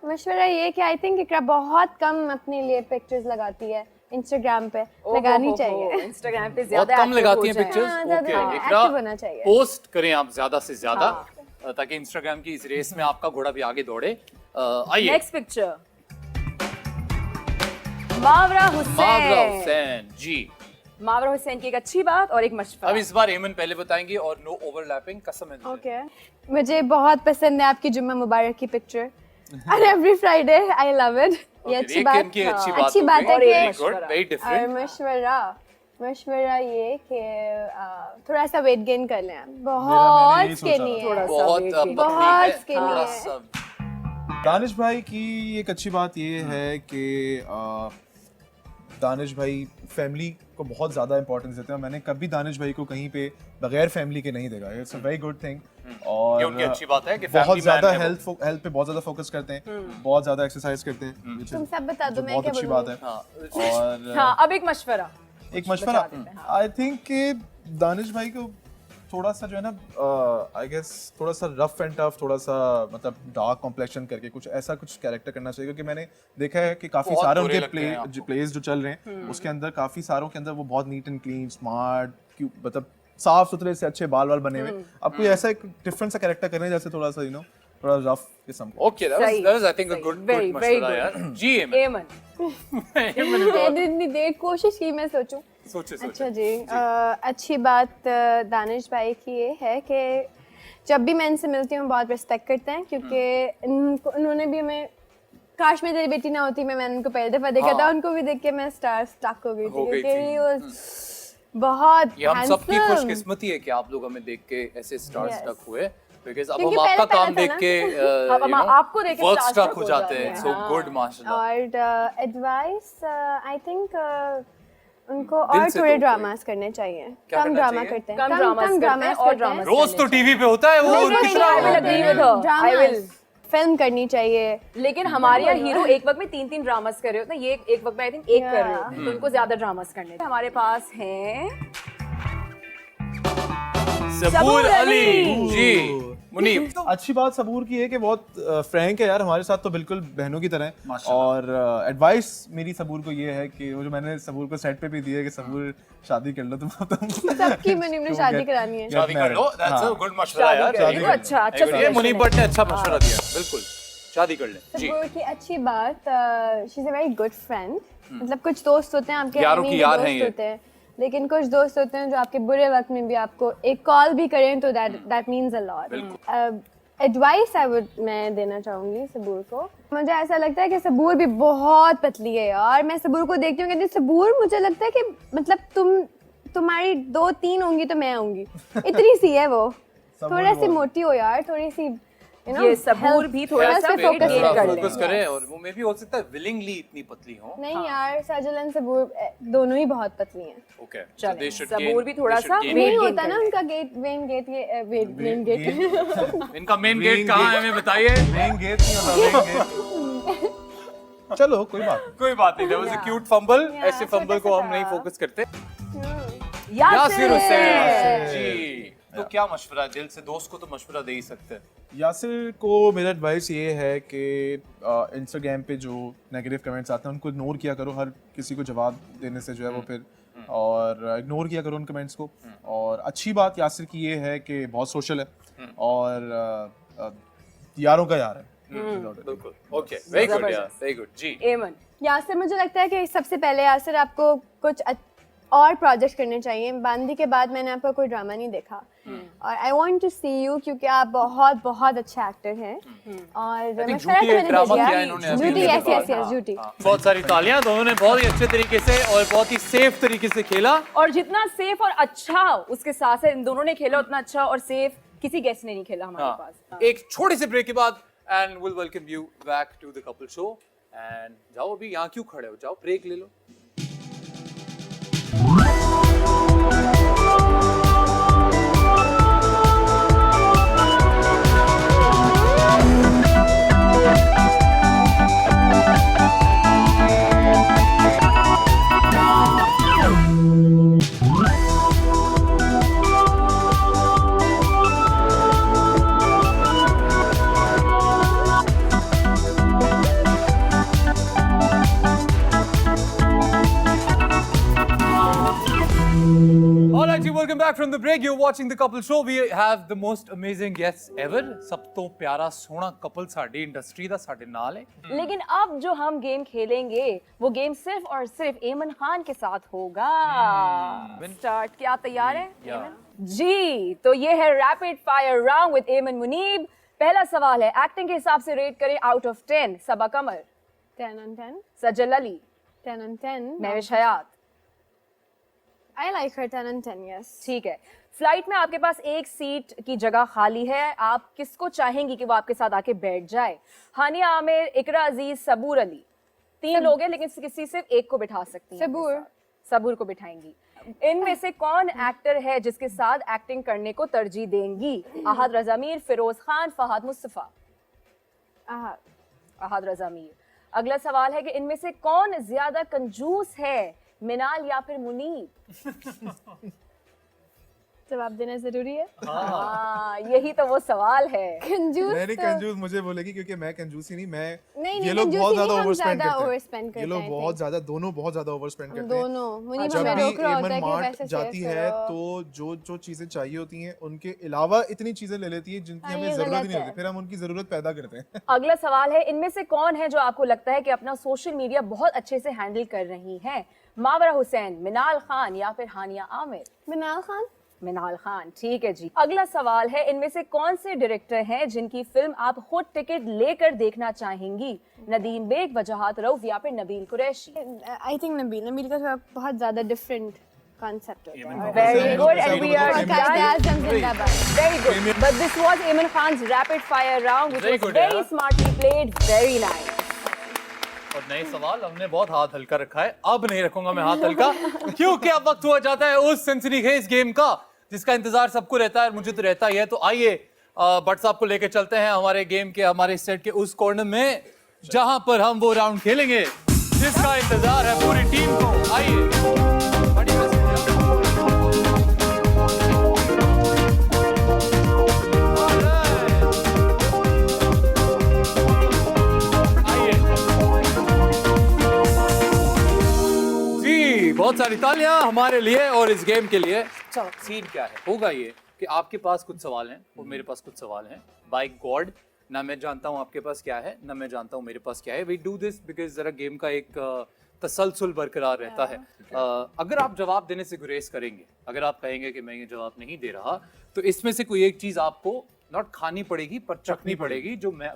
D: मशवरा ये कि आई थिंक इकरा बहुत कम अपने लिए पिक्चर्स लगाती है इंस्टाग्राम पे, लगानी चाहिए।
B: इंस्टाग्राम पे
A: बहुत
B: ज्यादा
A: कम लगाती हैं
D: हाँ,
A: पिक्चर्स।
D: ज़्यादा
A: ओके,
D: active होना चाहिए।
A: पोस्ट करें आप ज्यादा से ज्यादा ताकि इंस्टाग्राम की इस रेस में आपका घोड़ा भी आगे दौड़े। आइए
B: नेक्स्ट पिक्चर, मावरा
A: मावरा
B: हुसैन।
A: हुसैन जी।
B: मावरा हुसैन की एक अच्छी बात और एक मशवरा।
A: अब इस बार एमन पहले बताएंगे और नो ओवरलैपिंग, कसम है मुझे।
D: ओके, मुझे बहुत पसंद है आपकी जुम्मा मुबारक की picture, and every Friday I love it. ये
A: Okay,
D: अच्छी
A: एक
D: बात,
A: इनकी अच्छी
D: हाँ,
A: बात
D: अच्छी
A: हो
D: बात
A: गई।
D: है
A: Very
D: कि
A: good, very different।
D: और मशवरा ये कि थोड़ा सा वेट गेन कर लें।
C: यही
D: बहुत
C: सोचा
D: स्किनी
C: था।
D: है,
A: बहुत
B: weight
A: पतली
D: बहुत
A: है,
D: skinny
A: थोड़ा
D: है।
A: सा
C: दानिश भाई की एक अच्छी बात ये है कि दानिश भाई फैमिली को बहुत ज़्यादा इंपॉर्टेंस देते हैं। मैंने कभी दानिश भाई को कहीं पे बगैर फैमिली के नहीं देखा। It's a very good thing. और
A: ये उनकी अच्छी बात है कि
C: बहुत
A: family
C: ज़्यादा
A: man है वो।
C: हेल्थ पे बहुत ज़्यादा फोकस करते हैं, बहुत ज़्यादा एक्सरसाइज करते हैं, which is-
D: तुम सब बता दो,
C: जो
D: मैं
C: बहुत
D: क्या
C: अच्छी
D: बोलूं?
C: बात है।
A: हाँ,
C: और
B: हाँ, अब एक मशवरा।
C: एक मशवरा, आई थिंक कि दानिश भाई को थोड़ा सा जो है ना, आई गेस थोड़ा सा रफ एंड टफ, थोड़ा सा मतलब डार्क कॉम्प्लेक्शन करके कुछ ऐसा कुछ कैरेक्टर करना चाहिए, क्योंकि मैंने देखा है कि काफी
A: बहुत
C: सारे
A: बुरे
C: उनके
A: लगते हैं आपको।
C: प्लेस जो चल रहे हैं उसके अंदर काफी सारों के अंदर वो बहुत नीट एंड क्लीन, स्मार्ट, मतलब साफ सुथरे से अच्छे बाल बने हुए। अब कोई ऐसा एक डिफरेंट सा कैरेक्टर करने जैसे थोड़ा सा थोड़ा रफ किस्म का।
A: Okay, that was I think a good
B: Very,
A: good
B: very
A: मशवरा
B: good.
A: यार। जी एमन।
B: एमन।
D: मैंने इतनी देर कोशिश की मैं सोचूं।
A: सोचे
D: अच्छा जी, अच्छी बात दानिश भाई की ये है कि जब भी मैं इनसे मिलती हूँ बहुत रिस्पेक्ट करते हैं, क्योंकि उन्होंने भी हमें, काश मैं तेरी बेटी ना होती, मैं उनको पहली दफा देखा था, उनको भी देख के मैं स्टक हो गई थी, क्योंकि
A: थी।
D: he was बहुत
A: ये हम सबकी
D: handsome।
A: खुशकिस्मती है कि आप लोग हमें देख के ऐसे स्टार
D: Yes.
A: स्टक हुए, बिकॉज़ अब
D: क्योंकि
A: हम आपका
D: पहले
A: काम
D: था
A: देख
D: ना।
A: के
B: अब हम आपको देख के
A: वर्क
B: star
A: स्टक
B: struck
A: हो
B: हो
A: जाते
B: जाते
A: हैं।
B: हैं,
A: सो
B: हाँ।
A: गुड माशाल्लाह।
D: और एडवाइस आई थिंक उनको
A: दिल
D: और
A: से
D: थोड़े
A: तो
D: ड्रामास करने चाहिए।
A: क्या
D: कम
A: करना
D: ड्रामा
A: चाहिए?
D: करते हैं,
B: कम dramas करते हैं
D: dramas
B: और
D: करते हैं।
B: dramas
A: रोज तो टीवी पे होता है वो कितना
B: I will agree with her. I will.
D: Film करनी चाहिए।
B: लेकिन हमारे यहाँ हीरो एक वक्त में 3-3 ड्रामास कर रहे होते हैं, ये एक वक्त में आई थिंक एक कर रहे होते हैं, तो उनको ज्यादा ड्रामास करने हैं। हमारे पास हैं
A: सबूर अली
C: अली।
A: जी। मुनीब
C: अच्छी बात सबूर की है कि बहुत फ्रैंक है यार, हमारे साथ तो बिल्कुल बहनों की तरह है।
A: माशाल्लाह।
C: और एडवाइस मेरी सबूर को ये है कि वो जो मैंने सबूर को सेट पे भी दी है कि सबूर शादी कर लो तुम
D: सबकी मुनीम ने शादी करानी है।
A: शादी कर लो, दैट्स अ गुड मशवरा
B: शादी
A: यार।
B: कर लो।
A: Very good.
B: अच्छा
A: ये
B: suggestion
A: मुनीब
B: है।
A: भट्ट ने अच्छा मशवरा दिया, बिल्कुल शादी कर लें जी।
D: सबूर की अच्छी बात, she is a very good friend. मतलब कुछ दोस्त होते हैं आपके
A: यारों की
D: enemy
A: यार हैं
D: दोस्त
A: ये।
D: होते हैं, लेकिन कुछ दोस्त होते हैं जो आपके बुरे वक्त में भी आपको एक कॉल भी करें तो that means a lot. Advice मैं देना चाहूंगी सबूर को। मुझे ऐसा लगता है कि सबूर भी बहुत पतली है यार। मैं सबूर को देखती हूँ, कहती हूँ सबूर, मुझे लगता है कि मतलब तुम्हारी 2-3 होंगी तो मैं होंगी, इतनी सी है वो। थोड़ा सी मोटी हो यार, थोड़ी सी
B: ये सबूर भी थोड़ा
D: Health
B: सा
D: पे
B: weight
D: focus
B: gain
D: करें।
B: कर लें।
A: फोकस करें, और वो मे भी हो सकता है विलिंगली इतनी पतली हो।
D: नहीं यार, सजल एंड सबूर दोनों ही बहुत पतली हैं।
A: ओके,
B: चलें, सबूर भी थोड़ा सा
D: नहीं
B: weight gain
D: होता ना
B: कर
D: उनका मेन गेट, ये मेन गेट
A: इनका मेन गेट कहाँ है हमें बताइए।
C: मेन गेट नहीं होता, मेन गेट। चलो कोई बात
A: कोई बात नहीं, there was a cute fumble.
D: Yeah,
A: ऐसे फंबल को
D: छोटा
A: हम नहीं
D: सा।
A: फोकस करते।
B: यासिर
A: हुसैन जी, तो क्या मशवरा है? दिल से दोस्त को तो मशवरा दे ही सकते हैं।
C: यासिर को मेरा एडवाइस ये है कि इंस्टाग्राम पे जो नेगेटिव कमेंट्स आते हैं उनको इग्नोर किया करो। हर किसी को जवाब देने से जो है वो फिर, और इग्नोर किया करो उन कमेंट्स को। और अच्छी बात यासिर की ये है कि बहुत सोशल है और यारों का यार है।
A: बिल्कुल, ओके, वेरी गुड यार, वेरी गुड जी।
B: एमन।
D: यासिर, मुझे लगता है कि सबसे पहले यासिर आपको कुछ और प्रोजेक्ट करने चाहिए। बांदी के बाद मैंने आपका कोई ड्रामा नहीं देखा और I want to see you क्योंकि आप बहुत बहुत अच्छे एक्टर हैं और मशवरा तो मैंने दे दिया। झूठी, यस यस यस, झूठी।
A: बहुत सारी तालियां, दोनों ने बहुत ही अच्छे तरीके से और बहुत ही सेफ तरीके से खेला।
B: और जितना सेफ और अच्छा उसके साथ साथ इन दोनों ने खेला उतना अच्छा और सेफ किसी गेस्ट ने नहीं खेला हमारे पास।
A: एक छोटे से ब्रेक के बाद and will welcome you back to the couple show. And जाओ, अभी यहाँ क्यों खड़े हो, जाओ ब्रेक ले लो। Welcome back from the break. You're watching the Couple Show. We have the most amazing guests ever. सब तो प्यारा सोना कपल साडी इंडस्ट्री दा साडे नाल है।
B: लेकिन अब जो हम गेम खेलेंगे वो गेम सिर्फ और सिर्फ एमन खान के साथ होगा। स्टार्ट, क्या आप तैयार हैं? एमन जी, तो ये है रैपिड फायर राउंड विद एमन मुनीब। पहला सवाल है, एक्टिंग के हिसाब से रेट करें out of 10। Saba Qamar
D: 10 on 10,
B: Sajal Ali
D: 10 on 10,
B: Mehwish Hayat.
D: I like her 10 on 10, yes.
B: ठीक है, फ्लाइट में आपके पास एक सीट की जगह खाली है, आप किसको चाहेंगी कि वो आपके साथ आके बैठ जाए? हानिया आमिर, इकरा अजीज, सबूर अली। 3 लोग हैं लेकिन किसी सिर्फ एक को बिठा सकती हैं। सबूर को बिठाएंगी। इनमें से कौन एक्टर है जिसके साथ एक्टिंग करने को तरजीह देंगी? अहद रज़ा मीर, फिरोज खान, फहद मुस्तफा। अहद रज़ा मीर। अगला सवाल है कि इनमें से कौन ज्यादा कंजूस है, मिनाल या फिर मुनीब?
D: जवाब देना जरूरी है।
B: हाँ, यही तो वो सवाल है।
D: कंजूस
C: नहीं, कंजूस मुझे बोलेगी क्योंकि मैं कंजूस ही नहीं, मैं
D: नहीं,
C: ये लोग बहुत ज्यादा
D: ओवरस्पेंड
C: करते हैं। ये लोग बहुत ज्यादा, दोनों बहुत ज्यादा ओवरस्पेंड करते हैं।
D: दोनों मुनीब
C: जब
D: हमें
C: भी
D: रोक रहा होता है
C: एमन
D: कि
C: मार्ट
D: वैसे
C: जाती है तो जो चीजें चाहिए होती हैं उनके अलावा इतनी चीजें ले लेती है जिनकी हमें जरूरत ही नहीं होती, फिर हम उनकी जरूरत पैदा करते हैं।
B: अगला सवाल है, इनमें से कौन है जो आपको लगता है कि अपना सोशल मीडिया बहुत अच्छे से हैंडल कर रही हैं? मावरा हुसैन, मिनाल खान या फिर हानिया आमिर? मिनाल खान, ठीक है जी। अगला सवाल है, इनमें से कौन से डायरेक्टर हैं जिनकी फिल्म आप खुद टिकट लेकर देखना चाहेंगी? नदीम बेग, वजहात रऊफ या फिर नबील कुरैशी?
D: आई थिंक नबील का थोड़ा बहुत ज्यादा डिफरेंट concept होता है।
B: Very good, and we are done.
D: जिंदाबाद।
B: Very good. But this was Eamon Khan's rapid fire round, which was very smartly played. Very nice.
A: और नए सवाल हमने बहुत हाथ हल्का रखा है, अब नहीं रखूंगा मैं हाथ हल्का क्योंकि अब वक्त हुआ जाता है उस सनसनीखेज गेम का जिसका इंतजार सबको रहता है, मुझे तो रहता ही है। तो आइए बट साहब को लेकर चलते हैं हमारे गेम के, हमारे सेट के उस कॉर्नर में जहां पर हम वो राउंड खेलेंगे जिसका इंतजार है पूरी टीम को। आइए। बहुत सारी तालियां हमारे लिए और इस गेम के लिए। सीन क्या है, होगा ये कि आपके पास कुछ सवाल हैं और मेरे पास कुछ सवाल हैं। बाय गॉड, ना मैं जानता हूं आपके पास क्या है, ना मैं जानता हूं मेरे पास क्या है। वी डू दिस बिकॉज जरा गेम का एक तसलसल बरकरार रहता है। अगर आप जवाब देने से गुरेज करेंगे, अगर आप कहेंगे कि मैं ये जवाब नहीं दे रहा, तो इसमें से कोई एक चीज आपको नॉट खानी पड़ेगी पर चखनी पड़ेगी, जो मैं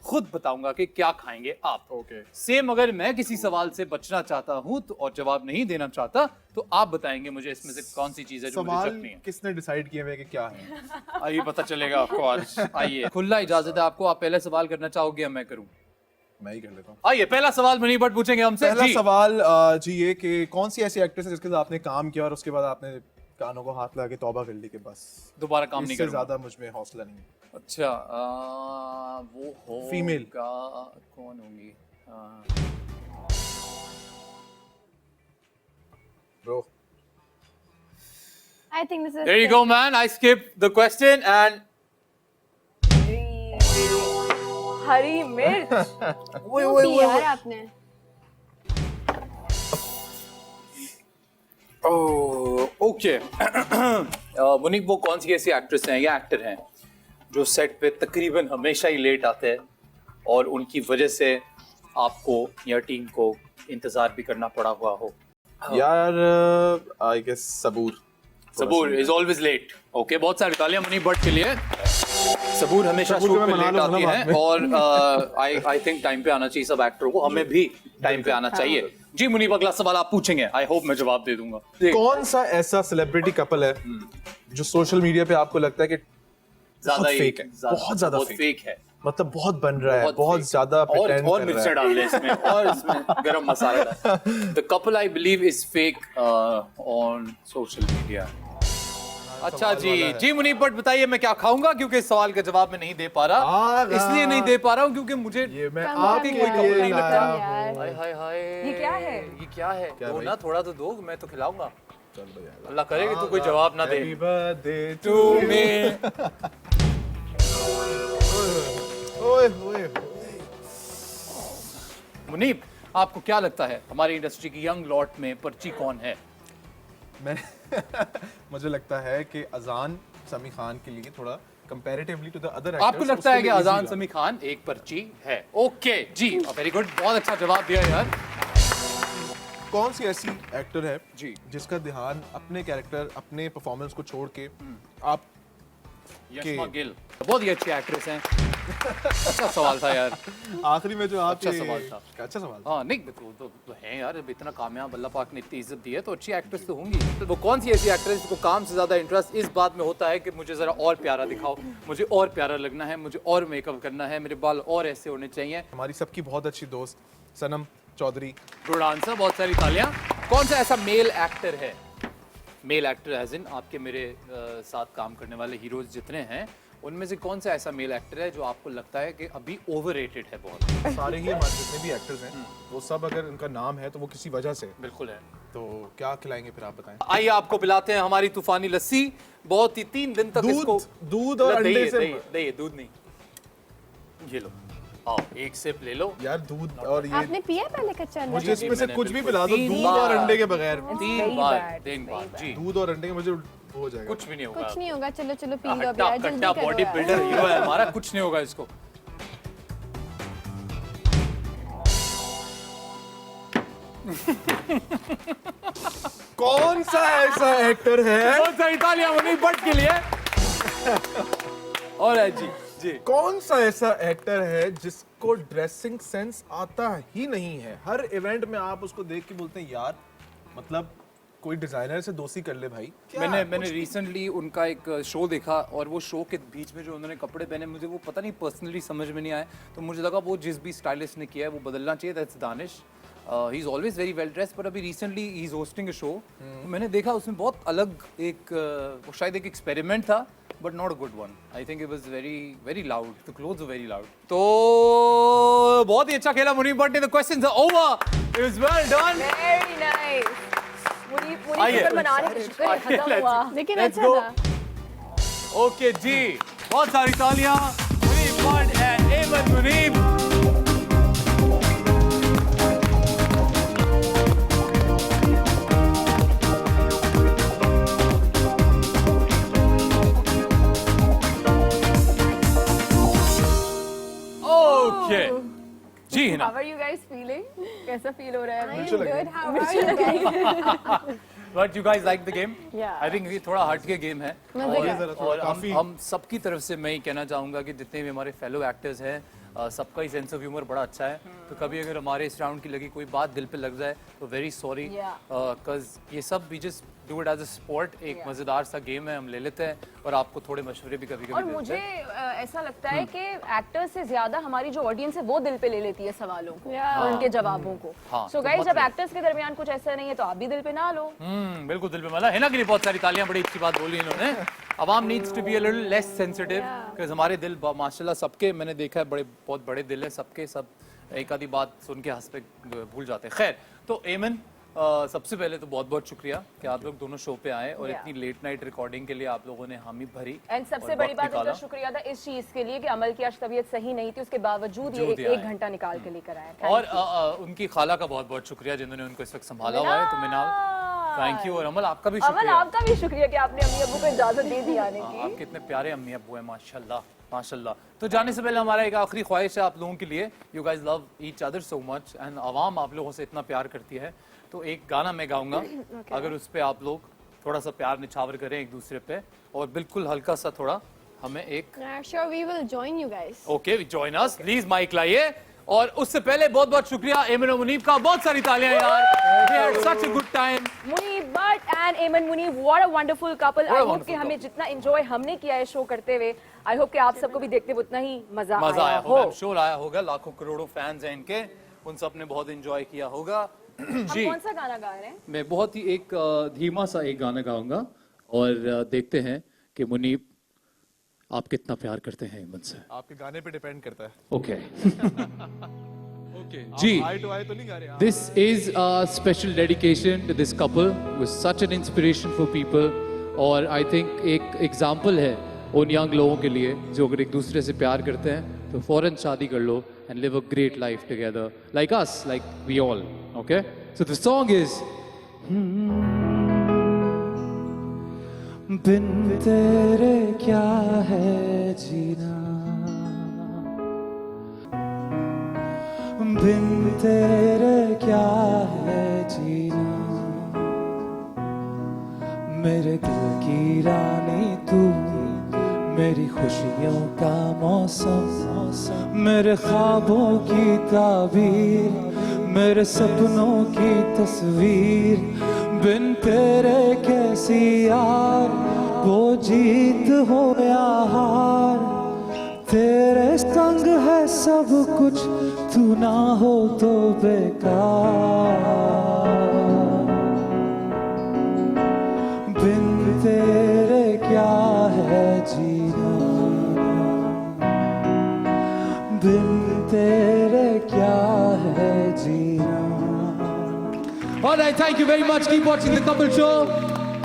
A: खुद बताऊंगा कि क्या खाएंगे आप। सेम अगर मैं किसी सवाल से बचना चाहता हूं तो और जवाब नहीं देना चाहता तो आप बताएंगे मुझे इसमें से कौन सी चीज है जो मुझे चखनी है।
C: किसने डिसाइड किया है कि क्या है?
A: आइए पता चलेगा आपको आज। आइए, खुला इजाजत है आपको। आप पहले सवाल करना चाहोगे या मैं करूं?
C: मैं ही कर लेता हूं।
A: आइए, पहला सवाल मनी भट्ट पूछेंगे हमसे।
C: पहला सवाल जी ये कि कौन सी ऐसी एक्ट्रेस है जिसके साथ आपने काम किया और उसके बाद आपने कानों को हाथ लगा के तौबा कर ली कि बस
A: दोबारा काम नहीं करूंगा,
C: ज्यादा मुझ में हौसला नहीं।
A: अच्छा, वो हो
C: फीमेल
A: का कौन होंगी?
C: Bro,
D: I think this is
A: There you go, man. I skipped the question and
B: हरी मिर्च।
D: यार आपने
A: ओके। मुनीब, वो कौन सी ऐसी एक्ट्रेस हैं या एक्टर हैं जो सेट पे तकरीबन हमेशा ही लेट आते हैं और उनकी वजह से आपको या टीम को इंतजार भी करना पड़ा हुआ हो?
C: यार I guess Saboor
A: Saboor is always late. Okay, बहुत सारी तालियां मुनीब भट्ट के लिए। सबूर हमेशा
C: सबूर
A: शो
C: को
A: पे
C: मैं मना
A: लेट
C: लूंगा
A: आती
C: ना
A: है
C: बाद में।
A: और आई थिंक टाइम पे आना चाहिए सब एक्टरों को, हमें भी टाइम पे आना चाहिए। जी मुनीब, अगला सवाल आप पूछेंगे, आई होप मैं जवाब दे दूंगा।
C: कौन सा ऐसा सेलिब्रिटी कपल है जो सोशल मीडिया पे आपको लगता है कि
A: ज्यादा ही
C: फेक है, बहुत ज्यादा
A: बहुत
C: फेक
A: फेक है,
C: मतलब बहुत बन रहा है, बहुत
A: fake।
C: ज्यादा
A: और
C: pretend कर
A: मिर्चा
C: रहा है।
A: डाल ले इसमें, और इसमें गरम मसाला डाल। The couple I believe is fake on social media. अच्छा जी मुनीब भट्ट बताइए मैं क्या खाऊंगा, क्योंकि इस सवाल का जवाब मैं नहीं दे पा रहा, इसलिए नहीं दे पा रहा हूँ क्योंकि मुझे
C: ये मैं
D: Come
C: आपके
D: on,
C: कोई
D: यार।
C: कपल नहीं
A: Come
C: लगता
A: on,
D: यार।
A: हाय हाय हाय,
B: ये क्या है?
A: ये क्या है?
C: क्या
A: दो
C: भाई?
A: ना, थोड़ा तो दो, मैं तो खिलाऊंगा।
C: चल भाई यार।
A: अल्लाह करे कि तू कोई जवाब ना दे।
C: Happy birthday
A: टू
C: to
A: मी।
C: ओए ओए
A: मुनीब, आपको क्या लगता है हमारी इंडस्ट्री की यंग लॉट में पर्ची कौन है?
C: मैं मुझे लगता है कि अजान समी खान के लिए थोड़ा comparatively to the other actors
A: आपको लगता है कि अजान समी खान एक पर्ची है? ओके जी, वेरी गुड, बहुत अच्छा जवाब दिया यार।
C: कौन सी ऐसी एक्टर है
A: जी।
C: जिसका ध्यान अपने कैरेक्टर अपने परफॉर्मेंस को छोड़ के आप
A: यशमा गिल बहुत ही अच्छी एक्ट्रेस हैं। अच्छा सवाल था यार।
C: आखिरी में जो आप
A: अच्छा सवाल था।
C: अच्छा सवाल था।
A: हाँ नहीं तो है यार, अब इतना कामयाब अल्लाह पाक ने इतनी इज्जत दी है तो अच्छी एक्ट्रेस तो होंगी। तो वो कौन सी ऐसी एक्ट्रेस जिसको काम से ज्यादा इंटरेस्ट इस बात में होता है कि मुझे जरा और प्यारा दिखाओ, मुझे और प्यारा लगना है, मुझे और मेकअप करना है, मेरे बाल और ऐसे होने चाहिए।
C: हमारी सबकी बहुत अच्छी दोस्त सनम चौधरी।
A: गुड आंसर, बहुत सारी तालियां। कौन सा ऐसा मेल एक्टर है, मेल एक्टर एज इन आपके मेरे साथ काम करने वाले हीरोज जितने हैं उनमें से कौन सा ऐसा मेल एक्टर है जो आपको लगता है कि अभी ओवररेटेड है बहुत?
C: सारे ही हमारे जितने भी एक्टर्स हैं वो सब अगर उनका नाम है तो वो किसी वजह से,
A: बिल्कुल है।
C: तो क्या खिलाएंगे फिर आप बताएं।
A: आइए आपको पिलाते हैं हमारी तूफानी लस्सी। बहुत ही 3 दिन तक इसको
C: दूध और अंडे से
A: दही, दूध नहीं, ये लो, आओ एक सिप ले लो।
C: यार दूध और ये
D: आपने पिया पहले कच्चा अंडा?
C: मुझे इसमें से
A: मैंने
C: कुछ भी
A: बिल्कुल
C: पिला दो,
A: 3
C: दूध और
A: बार।
C: अंडे के बगैर।
A: 3 बार जी,
C: दूध और अंडे के मुझे हो जाएगा।
A: कुछ भी नहीं होगा।
D: कुछ नहीं होगा, चलो चलो पी लो अब
A: हट्टा
D: यार, जल्दी
A: कट्टा
D: करो
A: बॉडी
D: यार।
A: बिल्डर हीरो है हमारा, कुछ नहीं होगा इसको।
C: कौन सा ऐसा एक्टर है,
A: बहुत सारी तालियां मुनीब भट्ट के लिए। और है जी जी,
C: कौन सा ऐसा एक्टर है जिसको ड्रेसिंग सेंस आता ही नहीं है? हर इवेंट में आप उसको देख के बोलते हैं यार मतलब कोई डिजाइनर से दोस्ती कर ले भाई।
A: मैंने रिसेंटली उनका एक शो देखा और वो शो के बीच में जो उन्होंने कपड़े पहने मुझे वो पता नहीं पर्सनली समझ में नहीं आया, तो मुझे लगा वो जिस भी स्टाइलिस्ट ने किया है वो बदलना चाहिए। That's Danish, he is always very well dressed, पर अभी recently he is hosting a show, मैंने देखा उसमें बहुत अलग एक वो शायद एक एक्सपेरिमेंट था, but not a good one. I think it was very very loud, the clothes were very loud. तो बहुत ही अच्छा खेला Muneeb Butt, the questions are over, it was well done.
B: Very nice. Muneeb
A: आइए।
B: शुक्र मनाने के शुक्र
A: आइए,
B: खत्म
A: let's-
B: हुआ।
D: लेकिन
A: Let's
D: अच्छा
A: go.
D: था।
A: ओके जी, बहुत सारी तालियां मुनीब भट्ट एंड एमन मुनीब। ओके जी है ना।
B: How are you guys feeling? कैसा फील हो रहा है?
C: मुझे लग
D: Good, how are you guys?
A: But you guys like the game?
B: Yeah.
A: I think ये थोड़ा हट के गेम है
D: मजेदार।
A: और
C: काफी
A: हम सबकी तरफ से मैं ही कहना चाहूँगा कि जितने भी हमारे फेलो एक्टर्स हैं सबका ही सेंस ऑफ ह्यूमर बड़ा अच्छा है। तो कभी अगर हमारे इस राउंड की लगी कोई बात दिल पे लग जाए तो वेरी सॉरी,
B: Yeah.
A: बिकॉज ये सब we just do it as a sport, एक मज़ेदार सा गेम है, हम ले लेते हैं और आपको थोड़े मशवरे भी कभी
B: और
A: कभी
B: मुझे
A: देते हैं।
B: ऐसा लगता है कि एक्टर्स से ज्यादा हमारी जो ऑडियंस है वो दिल पे ले लेती है सवालों को
D: Yeah.
B: और उनके जवाबों को।
A: हाँ,
B: सो
A: तो
B: गाइस
A: बहुत
B: जब
A: बढ़िया।
B: एक्टर्स के दरमियान कुछ ऐसा नहीं है तो आप भी दिल पे ना लो।
A: बिल्कुल दिल पे मला है ना के लिए बहुत सारी तालियां, बड़ी अच्छी बात बोली इन्होंने। अवाम needs to be a little less sensitive, because हमारे दिल माशाल्लाह सबके, मैंने देखा है बड़े बहुत बड़े दिल है सबके, सब एक आधी बात सुन के हंस पे भूल जाते हैं। खैर, तो एमन सबसे पहले तो बहुत बहुत शुक्रिया कि आप लोग दोनों शो पे आए और
B: Yeah.
A: इतनी लेट नाइट रिकॉर्डिंग के लिए आप लोगों ने हामी भरी।
B: एंड सबसे
A: और
B: बड़ी
A: वक्त
B: बात
A: निकाला।
B: उनका शुक्रिया था इस चीज के लिए कि अमल की आज तबीयत सही नहीं थी, उसके बावजूद ये
A: जो दिया
B: एक
A: है।
B: घंटा निकाल के लेकर आया। Thank
A: और
B: you.
A: उनकी खाला का बहुत बहुत शुक्रिया जिन्होंने उनको इस वक्त संभाला हुआ है, तो मिनाल थैंक यू। और अमल आपका भी
B: अमल
A: शुक्रिया,
B: आपका भी शुक्रिया कि आपने अम्मी अब्बू को इजाजत दे दी आने की।
A: आपके इतने प्यारे अम्मी अब्बू हैं माशाल्लाह माशाल्लाह। तो जाने से पहले हमारा एक आखिरी ख्वाहिश है आप लोगों के लिए, you guys love each other so much and आवाम आप लोगों से इतना प्यार करती है, तो एक गाना मैं गाऊंगा अगर उस पे आप लोग थोड़ा सा प्यार निछावर करें एक दूसरे पे और बिल्कुल हल्का सा थोड़ा हमें एक
D: Sure, we will join you guys.
A: Okay join us please mic लाइए और उससे पहले बहुत बहुत शुक्रिया एमन और मुनीब का बहुत सारी तालियां यार we had such a good time
B: Muneeb Bhatt and Aiman Muneeb what a wonderful couple I hope कि हमें जितना एंजॉय हमने किया है शो करते हुए आई होप कि आप सबको भी देखते हुए उतना ही मजा आया
A: होगा I'm sure आया होगा लाखों करोड़ों फैंस हैं इनके उन सब ने बहुत एंजॉय किया होगा जी
B: कौन सा गाना गा रहे हैं
A: मैं बहुत ही एक धीमा सा एक गाना गाऊंगा और देखते हैं कि मुनीब आप कितना प्यार करते हैं एमन से
C: आपके गाने पे डिपेंड करता है
A: ओके जी
C: आई टू आई तो नहीं गा रहे
A: This is a special dedication to this couple with such an inspiration for people और I think एक एग्जाम्पल है उन यंग लोगों के लिए जो अगर एक दूसरे से प्यार करते हैं तो फौरन शादी कर लो and live a great life together like us like we all okay so the song is बिन तेरे क्या है जीना बिन तेरे क्या है जीना मेरे दिल की रानी तू मेरी खुशियों का मौसम मेरे ख्वाबों की ताबीर मेरे सपनों की तस्वीर बिन तेरे कैसी यार वो जीत हो या हार तेरे संग है सब कुछ तू ना हो तो बेकार बिन तेरे क्या है जीना बिन तेरे क्या है जीना All right, thank you very much. Keep watching The Couple Show.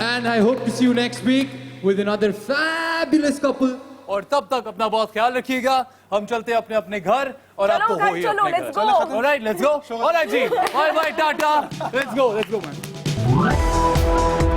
A: And I hope to see you next week with another fabulous couple. और तब तक अपना बहुत ख्याल रखिएगा हम चलते हैं अपने अपने घर और आपको हो ही अपने घर ऑलराइट लेट्स गो ऑलराइट जी bye bye tata let's go man